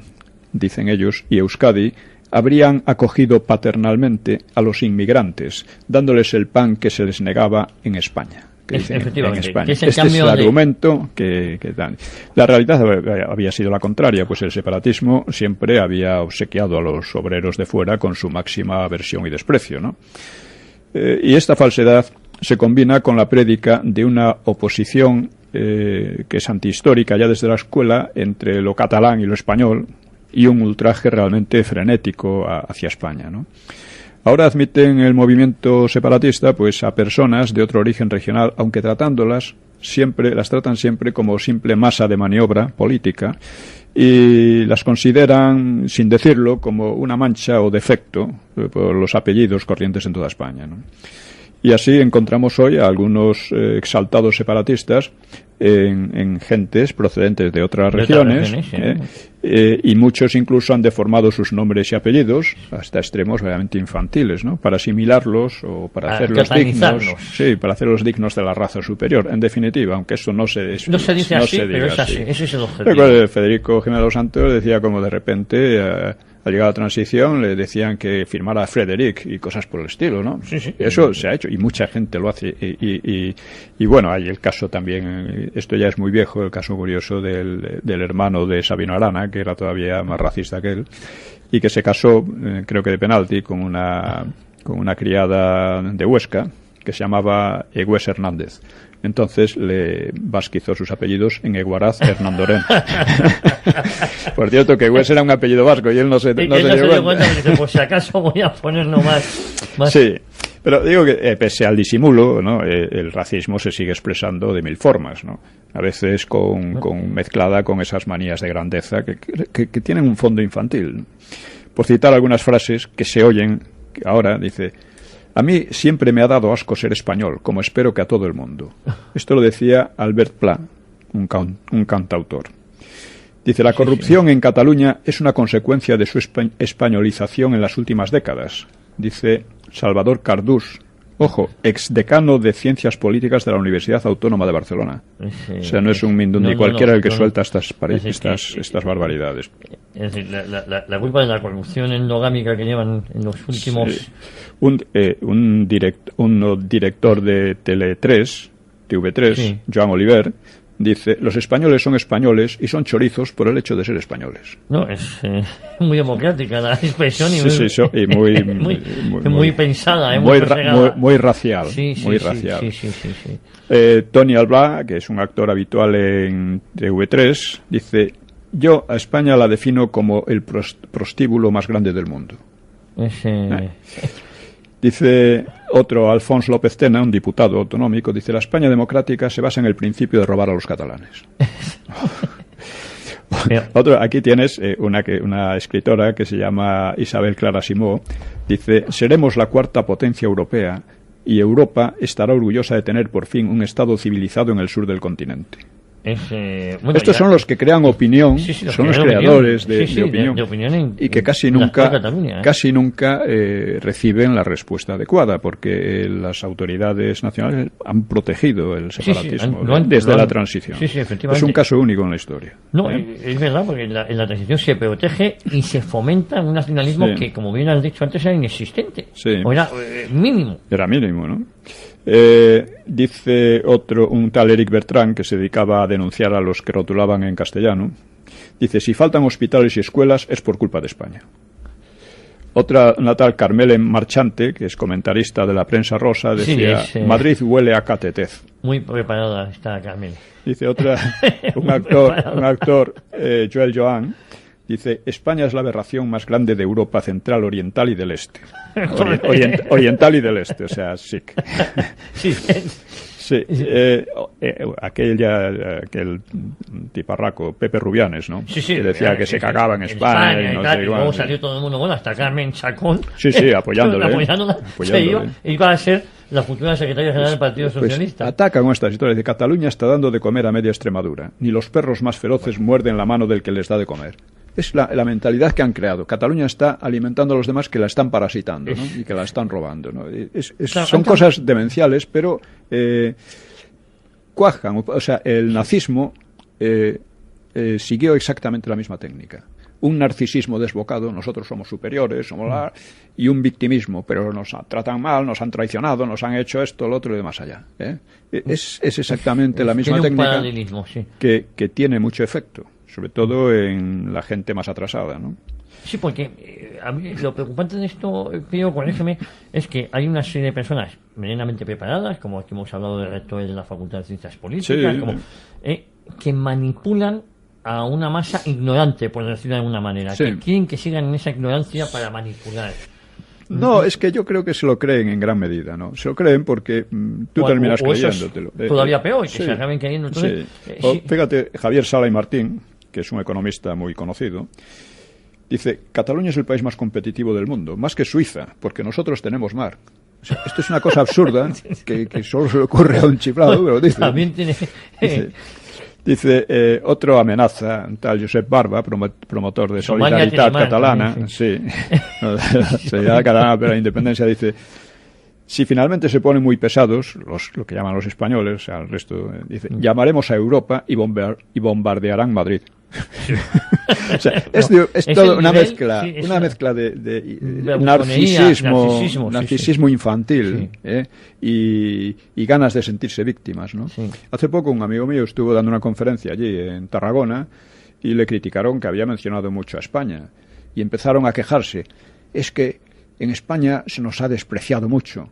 dicen ellos, y Euskadi habrían acogido paternalmente a los inmigrantes, dándoles el pan que se les negaba en España. Efectivamente. En España. Este es el argumento que dan. La realidad había sido la contraria, pues el separatismo siempre había obsequiado a los obreros de fuera con su máxima aversión y desprecio, ¿no? Y esta falsedad se combina con la prédica de una oposición que es antihistórica ya desde la escuela entre lo catalán y lo español, y un ultraje realmente frenético hacia España, ¿no? Ahora admiten el movimiento separatista pues a personas de otro origen regional, aunque las tratan siempre como simple masa de maniobra política, y las consideran, sin decirlo, como una mancha o defecto por los apellidos corrientes en toda España, ¿no? Y así encontramos hoy a algunos exaltados separatistas en gentes procedentes de otras regiones, y muchos incluso han deformado sus nombres y apellidos hasta extremos realmente infantiles, ¿no? Para asimilarlos o para hacerlos dignos, para hacerlos dignos de la raza superior. En definitiva, aunque eso no se dice así, pero es así. Ese es el objetivo. Federico Jiménez dos Santos decía como de repente al llegar a la transición le decían que firmara Frederic y cosas por el estilo, ¿no? Sí. Eso se ha hecho y mucha gente lo hace. Y bueno, hay el caso también, esto ya es muy viejo, el caso curioso del hermano de Sabino Arana, que era todavía más racista que él, y que se casó, creo que de penalti, con una criada de Huesca que se llamaba Egués Hernández. Entonces le vasquizó sus apellidos en Eguaraz Hernandoren. Por cierto, que Egués era un apellido vasco y él no se dio cuenta. Dice, por si acaso voy a poner más. Sí, pero digo que pese al disimulo, ¿no? El racismo se sigue expresando de mil formas, ¿no? A veces mezclada con esas manías de grandeza que tienen un fondo infantil. Por citar algunas frases que se oyen ahora, dice: a mí siempre me ha dado asco ser español, como espero que a todo el mundo. Esto lo decía Albert Pla, un cantautor. Dice: la corrupción en Cataluña es una consecuencia de su españolización en las últimas décadas. Dice Salvador Cardús, ojo, exdecano de Ciencias Políticas de la Universidad Autónoma de Barcelona. O sea, no es un mindundi cualquiera el que suelta estas barbaridades. Es decir, la culpa de la corrupción endogámica que llevan en los últimos... Sí. Un director de Tele3, TV3, Joan Oliver, dice: los españoles son españoles y son chorizos por el hecho de ser españoles. No, es muy democrática la expresión y muy pensada, muy racial. Sí. Tony Albla, que es un actor habitual en TV3, dice: yo a España la defino como el prostíbulo más grande del mundo. Dice otro, Alfons López Tena, un diputado autonómico, dice: la España democrática se basa en el principio de robar a los catalanes. Aquí tienes una escritora que se llama Isabel Clara Simó, dice: seremos la cuarta potencia europea y Europa estará orgullosa de tener por fin un Estado civilizado en el sur del continente. Estos son los que crean opinión, son los creadores de opinión, y que casi nunca reciben la respuesta adecuada, porque las autoridades nacionales han protegido el separatismo desde la transición. Es un caso único en la historia. No, es verdad, porque en la transición se protege y se fomenta un nacionalismo que, como bien has dicho antes, era inexistente. O era mínimo. Era mínimo, ¿no? Dice un tal Eric Bertrand, que se dedicaba a denunciar a los que rotulaban en castellano, dice: si faltan hospitales y escuelas es por culpa de España. Otra, una tal Carmelen Marchante, que es comentarista de la prensa rosa, decía, Sí, Madrid huele a catetez. Muy preparada está Carmel. Dice otra, un actor Joel Joan, dice, España es la aberración más grande de Europa central, oriental y del este. Oriental y del este, o sea, sí. Sí. Sí, aquel tiparraco, Pepe Rubianes, ¿no? Sí, que decía que se cagaba en España y no tal, sé y igual, luego sí. salió todo el mundo, bueno, hasta Carmen Chacón. Sí, apoyándole. Apoyándole. Iba a ser la futura secretaria general del Partido Socialista. Pues ataca con estas historias de Cataluña está dando de comer a media Extremadura. Ni los perros más feroces muerden la mano del que les da de comer. Es la mentalidad que han creado. Cataluña está alimentando a los demás que la están parasitando, ¿no? Y que la están robando, ¿no? Son cosas demenciales, pero cuajan. O sea, el nazismo siguió exactamente la misma técnica. Un narcisismo desbocado, nosotros somos superiores, y un victimismo, pero nos tratan mal, nos han traicionado, nos han hecho esto, lo otro y demás allá. Es exactamente la misma técnica que tiene mucho efecto, sobre todo en la gente más atrasada, ¿no? Sí, porque a mí lo preocupante de esto, creo, corrígeme, es que hay una serie de personas medianamente preparadas, como aquí hemos hablado de rectores de la Facultad de Ciencias Políticas, que manipulan a una masa ignorante, por decirlo de alguna manera, que quieren que sigan en esa ignorancia para manipular. No, es que yo creo que se lo creen en gran medida, ¿no? Se lo creen porque tú terminas creyéndotelo. Todavía peor, que se acaben creyendo. Entonces, fíjate, Javier Sala y Martín, que es un economista muy conocido, dice, Cataluña es el país más competitivo del mundo, más que Suiza, porque nosotros tenemos mar. O sea, esto es una cosa absurda que solo se le ocurre a un chiflado, pero dice... También tiene... Dice, otro amenaza, un tal Josep Barba, promotor de Solidaritat Catalana, Solidaridad Catalana para la Independencia, dice, si finalmente se ponen muy pesados, lo que llaman los españoles, o sea, el resto, dice, llamaremos a Europa y bombardearán Madrid. O sea, es toda una mezcla, de narcisismo infantil, y ganas de sentirse víctimas, ¿no? Sí. Hace poco un amigo mío estuvo dando una conferencia allí en Tarragona y le criticaron que había mencionado mucho a España y empezaron a quejarse. Es que en España se nos ha despreciado mucho,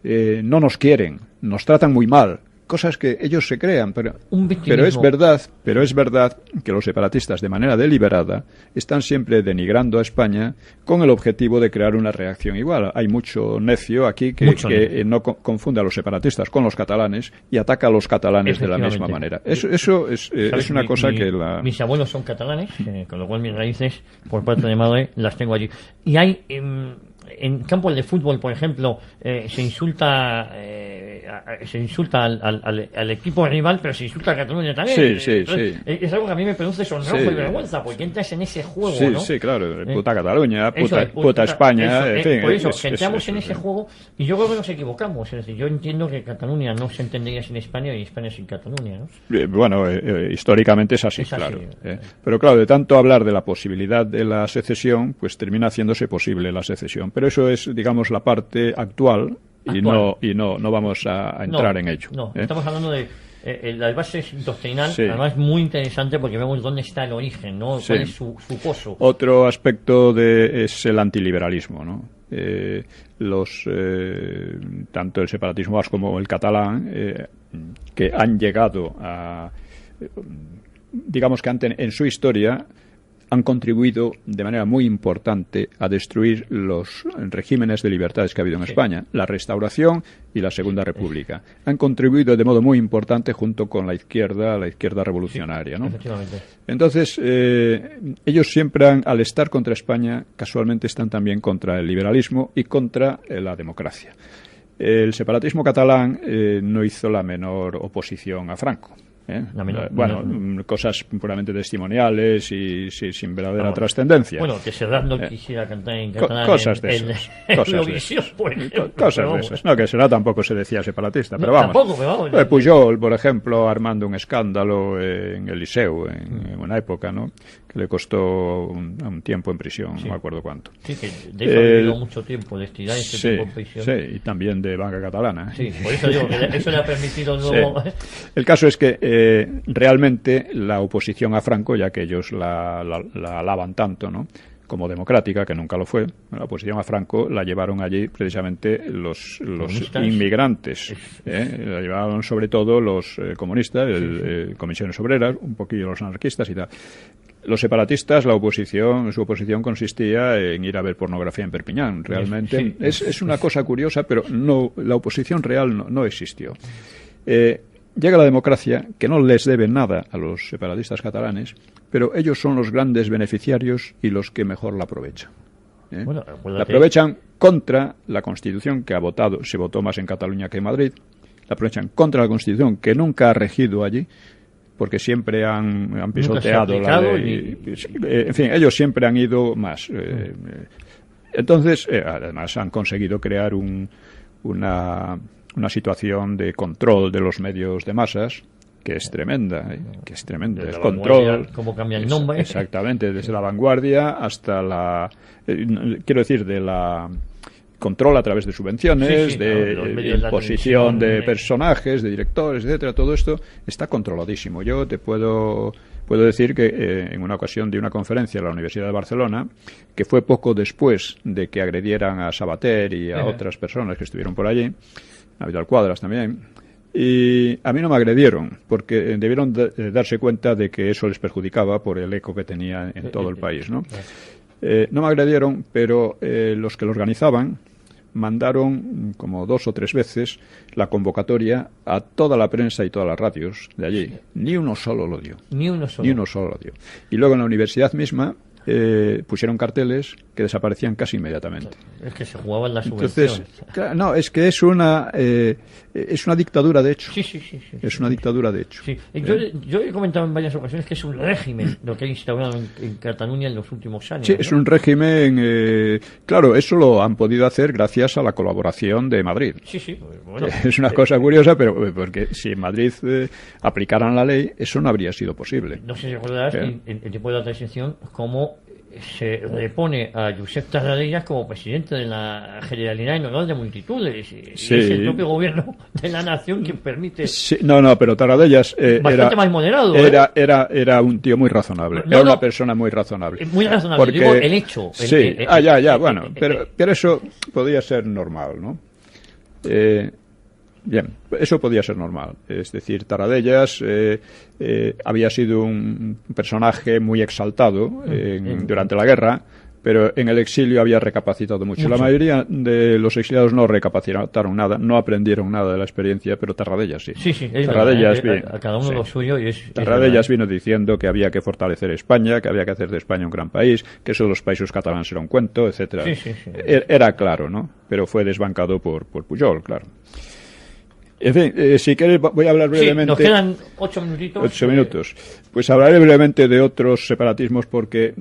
no nos quieren, nos tratan muy mal. Cosas que ellos se crean, pero es verdad que los separatistas de manera deliberada están siempre denigrando a España con el objetivo de crear una reacción igual. Hay mucho necio aquí que no confunde a los separatistas con los catalanes y ataca a los catalanes de la misma manera. Eso es una cosa que mis abuelos son catalanes, con lo cual mis raíces por parte de madre las tengo allí. Y hay en campos de fútbol, por ejemplo, se insulta al equipo rival, pero se insulta a Cataluña también. Sí. Es algo que a mí me produce sonrojo y vergüenza, porque entras en ese juego, ¿no? Sí, claro, puta Cataluña, puta España, en fin. Por eso, entramos en ese juego y yo creo que nos equivocamos. Es decir, yo entiendo que Cataluña no se entendería sin España y España sin Cataluña, ¿no? Bueno, históricamente es así, claro. Pero claro, de tanto hablar de la posibilidad de la secesión, pues termina haciéndose posible la secesión. Pero eso es, digamos, la parte actual. Y no vamos a entrar en ello. No, estamos hablando de las bases doctrinal, además muy interesante porque vemos dónde está el origen, ¿no? Cuál es su pozo. Otro aspecto es el antiliberalismo, ¿no? Tanto el separatismo vasco como el catalán que han llegado a, digamos que en su historia han contribuido de manera muy importante a destruir los regímenes de libertades que ha habido en España, la Restauración y la Segunda República. Han contribuido de modo muy importante junto con la izquierda revolucionaria, ¿no? Entonces, ellos siempre al estar contra España, casualmente están también contra el liberalismo y contra la democracia. El separatismo catalán no hizo la menor oposición a Franco. Cosas puramente testimoniales y sin verdadera trascendencia. Bueno, que Serrat no quisiera cantar en catalán. Cosas de esas. Cosas de esas. No, que Serrat tampoco se decía separatista, pero vamos. Pujol, por ejemplo, armando un escándalo en el Liceu, en una época, ¿no? Que le costó un tiempo en prisión, no me acuerdo cuánto. Sí, que de eso ha vivido mucho tiempo, de estirar ese tiempo en prisión. Sí, y también de banca catalana. Sí, por eso digo que eso le ha permitido luego... El caso es que realmente la oposición a Franco, ya que ellos la alaban tanto, ¿no? como democrática, que nunca lo fue. La oposición a Franco la llevaron allí precisamente los inmigrantes. La llevaron sobre todo los comunistas, comisiones obreras, un poquillo los anarquistas y tal. Los separatistas, su oposición consistía en ir a ver pornografía en Perpiñán. Realmente es una cosa curiosa, pero no, la oposición real no existió. Llega la democracia, que no les debe nada a los separatistas catalanes, pero ellos son los grandes beneficiarios y los que mejor la aprovechan. Bueno, la aprovechan contra la Constitución que se votó más en Cataluña que en Madrid, la aprovechan contra la Constitución que nunca ha regido allí, porque siempre han pisoteado la ley. En fin, ellos siempre han ido más. Entonces, además han conseguido crear una situación de control de los medios de masas que es tremenda, es control. ¿Cómo cambia el nombre? Exactamente, desde la Vanguardia hasta quiero decir, de la control a través de subvenciones, de imposición de personajes, de directores, etcétera. Todo esto está controladísimo. Yo te puedo decir que en una ocasión de una conferencia en la Universidad de Barcelona, que fue poco después de que agredieran a Sabater y a otras personas que estuvieron por allí, a Vidal Cuadras también, y a mí no me agredieron, porque debieron darse cuenta de que eso les perjudicaba por el eco que tenía en todo el país, ¿no? No me agredieron, pero los que lo organizaban mandaron como 2 o 3 veces la convocatoria a toda la prensa y todas las radios de allí. Ni uno solo lo dio. Ni uno solo lo dio. Y luego en la universidad misma pusieron carteles que desaparecían casi inmediatamente. Es que se jugaban las subvenciones. Entonces, no, es que es una dictadura de hecho. Sí. Es una dictadura de hecho. Sí. Yo he comentado en varias ocasiones que es un régimen lo que ha instaurado en Cataluña en los últimos años. Sí, ¿no? Es un régimen. Claro, eso lo han podido hacer gracias a la colaboración de Madrid. Sí. Bueno, es una cosa curiosa, pero porque si en Madrid aplicaran la ley, eso no habría sido posible. No sé si recordarás en tiempo de la transición cómo se repone a Josep Tarradellas como presidente de la Generalidad en honor de multitudes. Y es el propio gobierno de la nación quien permite. Sí, pero Tarradellas bastante más moderado. Era un tío muy razonable. Era una persona muy razonable. Muy razonable. Porque, digo el hecho. Bueno, pero eso podía ser normal, ¿no? Bien, eso podía ser normal. Es decir, Tarradellas había sido un personaje muy exaltado durante la guerra, pero en el exilio había recapacitado mucho. La mayoría de los exiliados no recapacitaron nada, no aprendieron nada de la experiencia, pero Tarradellas sí. Tarradellas a cada uno lo suyo. Tarradellas vino diciendo que había que fortalecer España, que había que hacer de España un gran país, que eso de los países catalanes era un cuento, etcétera. Era claro, ¿no? Pero fue desbancado por Pujol, claro. En fin, si quieres voy a hablar brevemente. Nos quedan 8 minutitos. 8 minutos. Pues hablaré brevemente de otros separatismos porque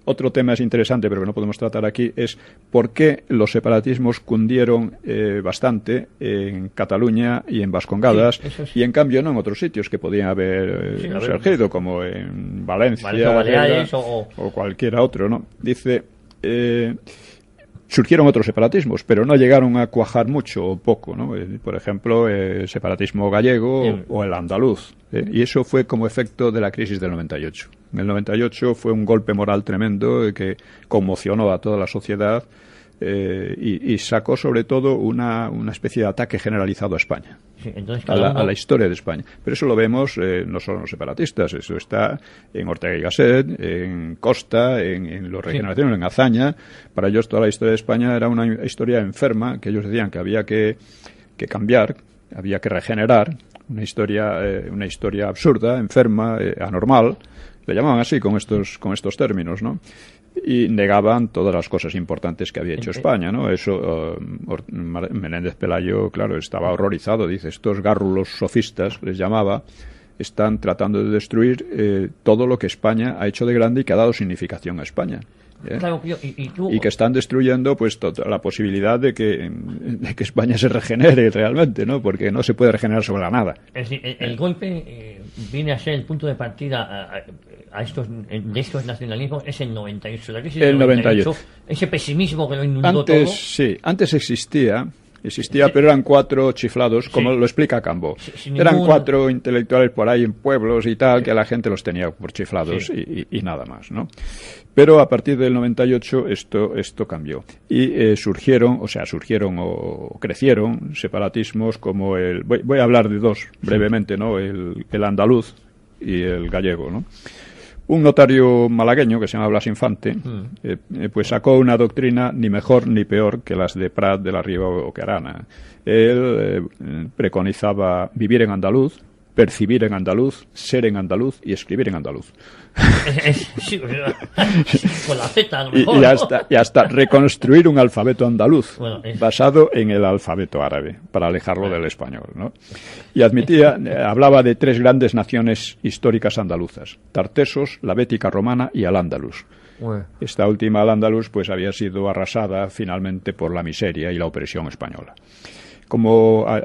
otro tema es interesante, pero que no podemos tratar aquí, es por qué los separatismos cundieron bastante en Cataluña y en Vascongadas y en cambio no en otros sitios que podían haber surgido, como en Valencia Baleares o cualquiera otro, ¿no? Dice... surgieron otros separatismos, pero no llegaron a cuajar mucho o poco, ¿no? Por ejemplo, el separatismo gallego o el andaluz. Y eso fue como efecto de la crisis del 98. En el 98 fue un golpe moral tremendo que conmocionó a toda la sociedad y sacó sobre todo una especie de ataque generalizado a España, a la historia de España. Pero eso lo vemos no solo en los separatistas, eso está en Ortega y Gasset, en Costa, en los Regeneración, en Azaña. Para ellos toda la historia de España era una historia enferma, que ellos decían que había que cambiar, había que regenerar, una historia absurda, enferma, anormal. Le llamaban así con estos términos, ¿no? Y negaban todas las cosas importantes que había hecho España, ¿no? Eso Menéndez Pelayo, claro, estaba horrorizado. Dice, estos gárrulos sofistas, les llamaba, están tratando de destruir todo lo que España ha hecho de grande y que ha dado significación a España. Claro, y que están destruyendo pues la posibilidad de que España se regenere realmente, ¿no? Porque no se puede regenerar sobre la nada. Es decir, el golpe viene a ser el punto de partida de estos nacionalismos es el 98. La crisis del 98. Ese pesimismo que lo inundó todo. Sí, antes existía Existía, pero eran 4 chiflados, como lo explica Cambó. Eran 4 intelectuales por ahí en pueblos y tal, que la gente los tenía por chiflados y nada más, ¿no? Pero a partir del 98 esto cambió. Y surgieron o crecieron separatismos como el... Voy a hablar de 2 brevemente, ¿no? El andaluz y el gallego, ¿no? Un notario malagueño que se llama Blas Infante pues sacó una doctrina ni mejor ni peor que las de Prat, de la Riba o que Arana. Él preconizaba vivir en andaluz, percibir en andaluz, ser en andaluz y escribir en andaluz. Sí, con la Z a lo mejor, y hasta reconstruir un alfabeto andaluz basado en el alfabeto árabe para alejarlo del español, ¿no? Y hablaba de 3 grandes naciones históricas andaluzas: Tartesos, la Bética romana y Al-Ándalus. Esta última, Al-Ándalus, pues había sido arrasada finalmente por la miseria y la opresión española.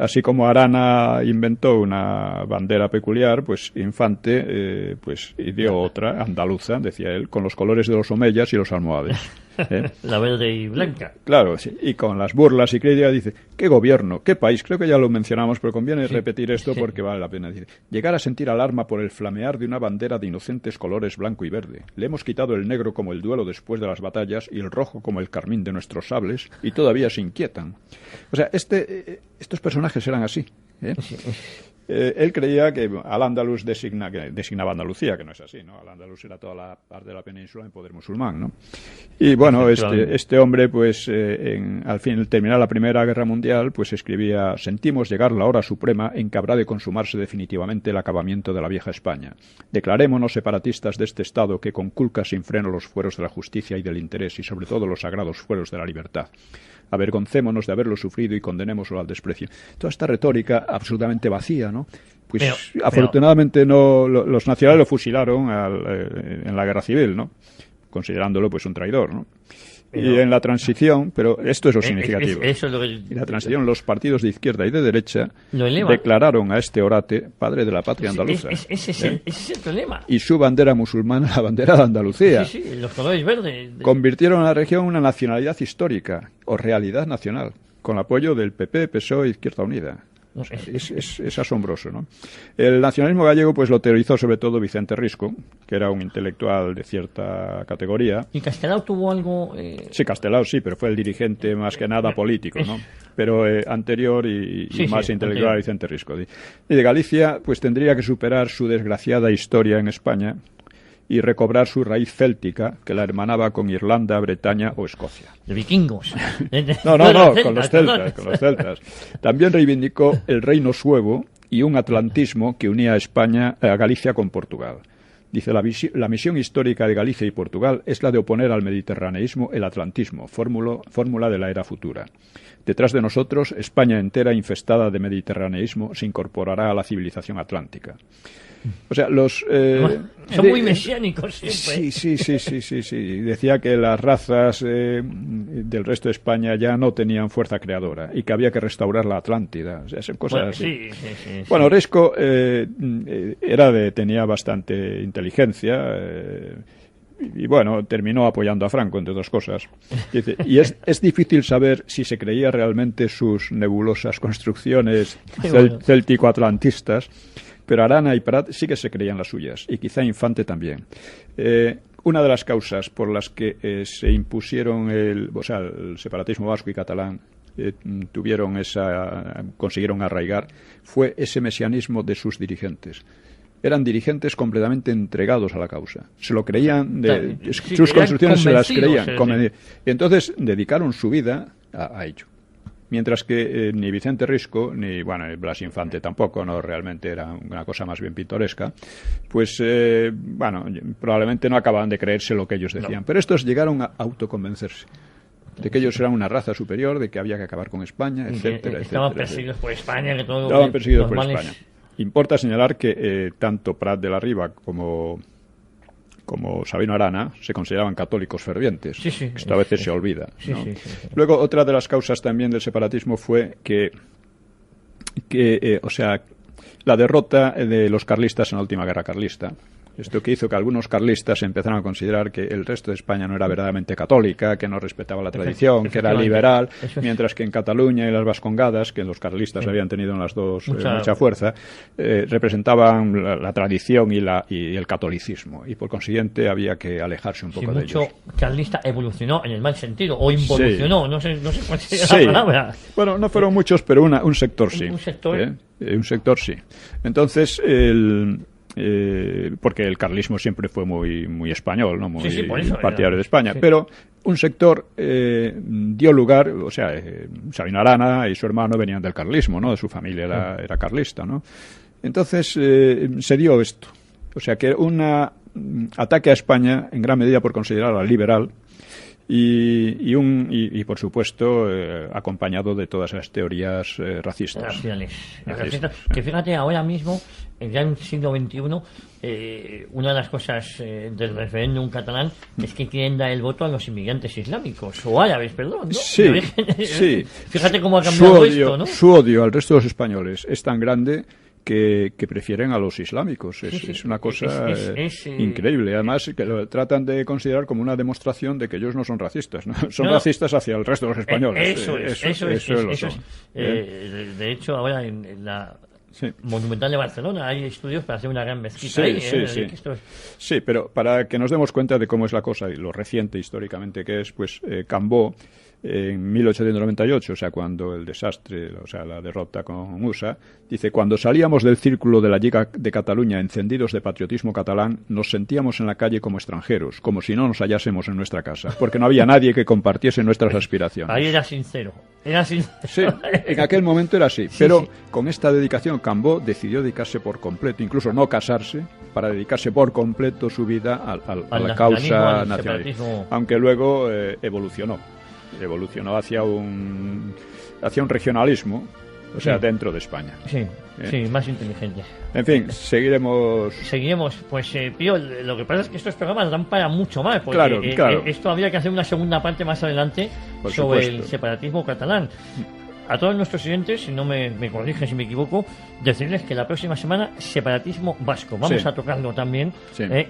Así como Arana inventó una bandera peculiar, pues Infante pues ideó otra, andaluza, decía él, con los colores de los omeyas y los almohades. La verde y blanca. Claro, sí, y con las burlas y críticas dice, ¿qué gobierno? ¿Qué país? Creo que ya lo mencionamos, pero conviene repetir esto porque vale la pena. Dice, llegar a sentir alarma por el flamear de una bandera de inocentes colores blanco y verde. Le hemos quitado el negro como el duelo después de las batallas y el rojo como el carmín de nuestros sables y todavía se inquietan. O sea, estos personajes eran así, ¿eh? Él creía que Al-Ándalus designaba Andalucía, que no es así, ¿no? Al-Ándalus era toda la parte de la península en poder musulmán, ¿no? Y bueno, este hombre, pues, al terminar la Primera Guerra Mundial, pues escribía: sentimos llegar la hora suprema en que habrá de consumarse definitivamente el acabamiento de la vieja España. Declarémonos separatistas de este Estado que conculca sin freno los fueros de la justicia y del interés y sobre todo los sagrados fueros de la libertad. Avergoncémonos de haberlo sufrido y condenémoslo al desprecio. Toda esta retórica absolutamente vacía, ¿no? Pues afortunadamente no los nacionales lo fusilaron en la guerra civil, ¿no? Considerándolo pues un traidor, ¿no? Y en la transición, pero esto es lo significativo. Eso es lo que... En la transición, los partidos de izquierda y de derecha declararon a este orate padre de la patria andaluza. Ese es el problema. Y su bandera musulmana, la bandera de Andalucía. Sí, los colores verdes. Convirtieron a la región en una nacionalidad histórica o realidad nacional, con apoyo del PP, PSOE e Izquierda Unida. O sea, es asombroso, ¿no? El nacionalismo gallego pues lo teorizó sobre todo Vicente Risco, que era un intelectual de cierta categoría. ¿Y Castelao tuvo algo...? Sí, Castelao sí, pero fue el dirigente más que nada político, ¿no? Pero anterior y más intelectual a Vicente Risco. Y de Galicia pues tendría que superar su desgraciada historia en España y recobrar su raíz céltica, que la hermanaba con Irlanda, Bretaña o Escocia. De vikingos. No, con los celtas. También reivindicó el reino suevo y un atlantismo que unía a Galicia con Portugal. Dice, la misión histórica de Galicia y Portugal es la de oponer al mediterraneísmo el atlantismo, fórmula de la era futura. Detrás de nosotros, España entera infestada de mediterraneísmo se incorporará a la civilización atlántica. O sea, son muy mesiánicos siempre. Sí. Decía que las razas del resto de España ya no tenían fuerza creadora y que había que restaurar la Atlántida. O sea, son cosas así. Bueno, Risco tenía bastante inteligencia y bueno, terminó apoyando a Franco, entre otras cosas. Y es difícil saber si se creía realmente sus nebulosas construcciones céltico-atlantistas. Pero Arana y Prat sí que se creían las suyas, y quizá Infante también. Una de las causas por las que se impusieron el separatismo vasco y catalán consiguieron arraigar, fue ese mesianismo de sus dirigentes. Eran dirigentes completamente entregados a la causa. Se lo creían, sus construcciones se las creían. Y entonces dedicaron su vida a ello. Mientras que ni Vicente Risco, ni Blas Infante tampoco, no, realmente era una cosa más bien pintoresca, pues probablemente no acababan de creerse lo que ellos decían. No. Pero estos llegaron a autoconvencerse de que ellos eran una raza superior, de que había que acabar con España, etcétera. Estaban perseguidos por España. Estaban perseguidos por España. Importa señalar que tanto Prat de la Riba como Sabino Arana se consideraban católicos fervientes. Esto a veces se olvida, ¿no? Luego, otra de las causas también del separatismo fue que la derrota de los carlistas en la última guerra carlista. Esto que hizo que algunos carlistas empezaran a considerar que el resto de España no era verdaderamente católica, que no respetaba la tradición, que era liberal, mientras que en Cataluña y las Vascongadas, que los carlistas habían tenido en las dos mucha fuerza, representaban la tradición y el catolicismo, y por consiguiente había que alejarse un poco de ellos. Mucho carlista evolucionó en el mal sentido, o involucionó, no sé cuál sería la palabra. Bueno, no fueron muchos, pero un sector sí. Un sector. Un sector sí. Entonces, porque el carlismo siempre fue muy español, ¿no? Muy partidario de España, pero un sector dio lugar, o sea, Sabino Arana y su hermano venían del carlismo, ¿no? De su familia era carlista, ¿no? Entonces se dio esto, o sea, que un ataque a España en gran medida por considerarla liberal y por supuesto acompañado de todas esas teorías racistas. Que fíjate, ahora mismo ya en el siglo XXI, una de las cosas del referéndum catalán es que quieren dar el voto a los inmigrantes islámicos, o árabes, perdón, ¿no? Sí. Fíjate cómo ha cambiado esto, ¿no? Su odio al resto de los españoles es tan grande que prefieren a los islámicos. Es una cosa increíble. Además, que lo tratan de considerar como una demostración de que ellos no son racistas, ¿no? Son racistas hacia el resto de los españoles. Eso es. De hecho, ahora en la Monumental de Barcelona hay estudios para hacer una gran mezquita Sí, pero para que nos demos cuenta de cómo es la cosa y lo reciente históricamente que es, pues Cambó en 1898, o sea, cuando el desastre, o sea, la derrota con USA, dice: cuando salíamos del círculo de la Lliga de Cataluña encendidos de patriotismo catalán, nos sentíamos en la calle como extranjeros, como si no nos hallásemos en nuestra casa, porque no había nadie que compartiese nuestras aspiraciones. Ahí era sincero. Sí, en aquel momento era así, pero con esta dedicación Cambó decidió dedicarse por completo, incluso no casarse, para dedicarse por completo su vida a la causa nacionalista, aunque luego evolucionó hacia un regionalismo, o sea, dentro de España. Sí, más inteligente. En fin, seguiremos, pues Pío, lo que pasa es que estos programas dan para mucho más, porque claro. Esto habría que hacer una segunda parte más adelante sobre el separatismo catalán. A todos nuestros oyentes, si no me corrigen si me equivoco, decirles que la próxima semana separatismo vasco. Vamos a tocarlo también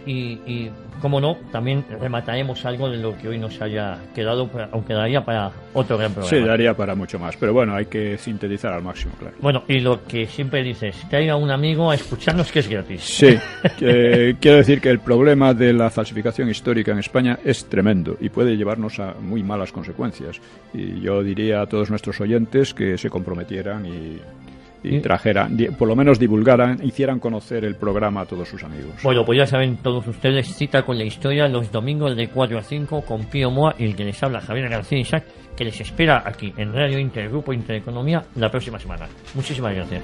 y como no, también remataremos algo de lo que hoy nos haya quedado, aunque daría para otro gran programa. Sí, daría para mucho más, pero bueno, hay que sintetizar al máximo, claro. Bueno, y lo que siempre dices, traiga un amigo a escucharnos, que es gratis. Sí, quiero decir que el problema de la falsificación histórica en España es tremendo y puede llevarnos a muy malas consecuencias. Y yo diría a todos nuestros oyentes que se comprometieran y trajeran, por lo menos divulgaran, hicieran conocer el programa a todos sus amigos. Bueno, pues ya saben todos ustedes, cita con la historia los domingos de 4 a 5 con Pío Moa y el que les habla, Javier García Isaac, que les espera aquí en Radio Inter, Grupo Intereconomía, la próxima semana. Muchísimas gracias.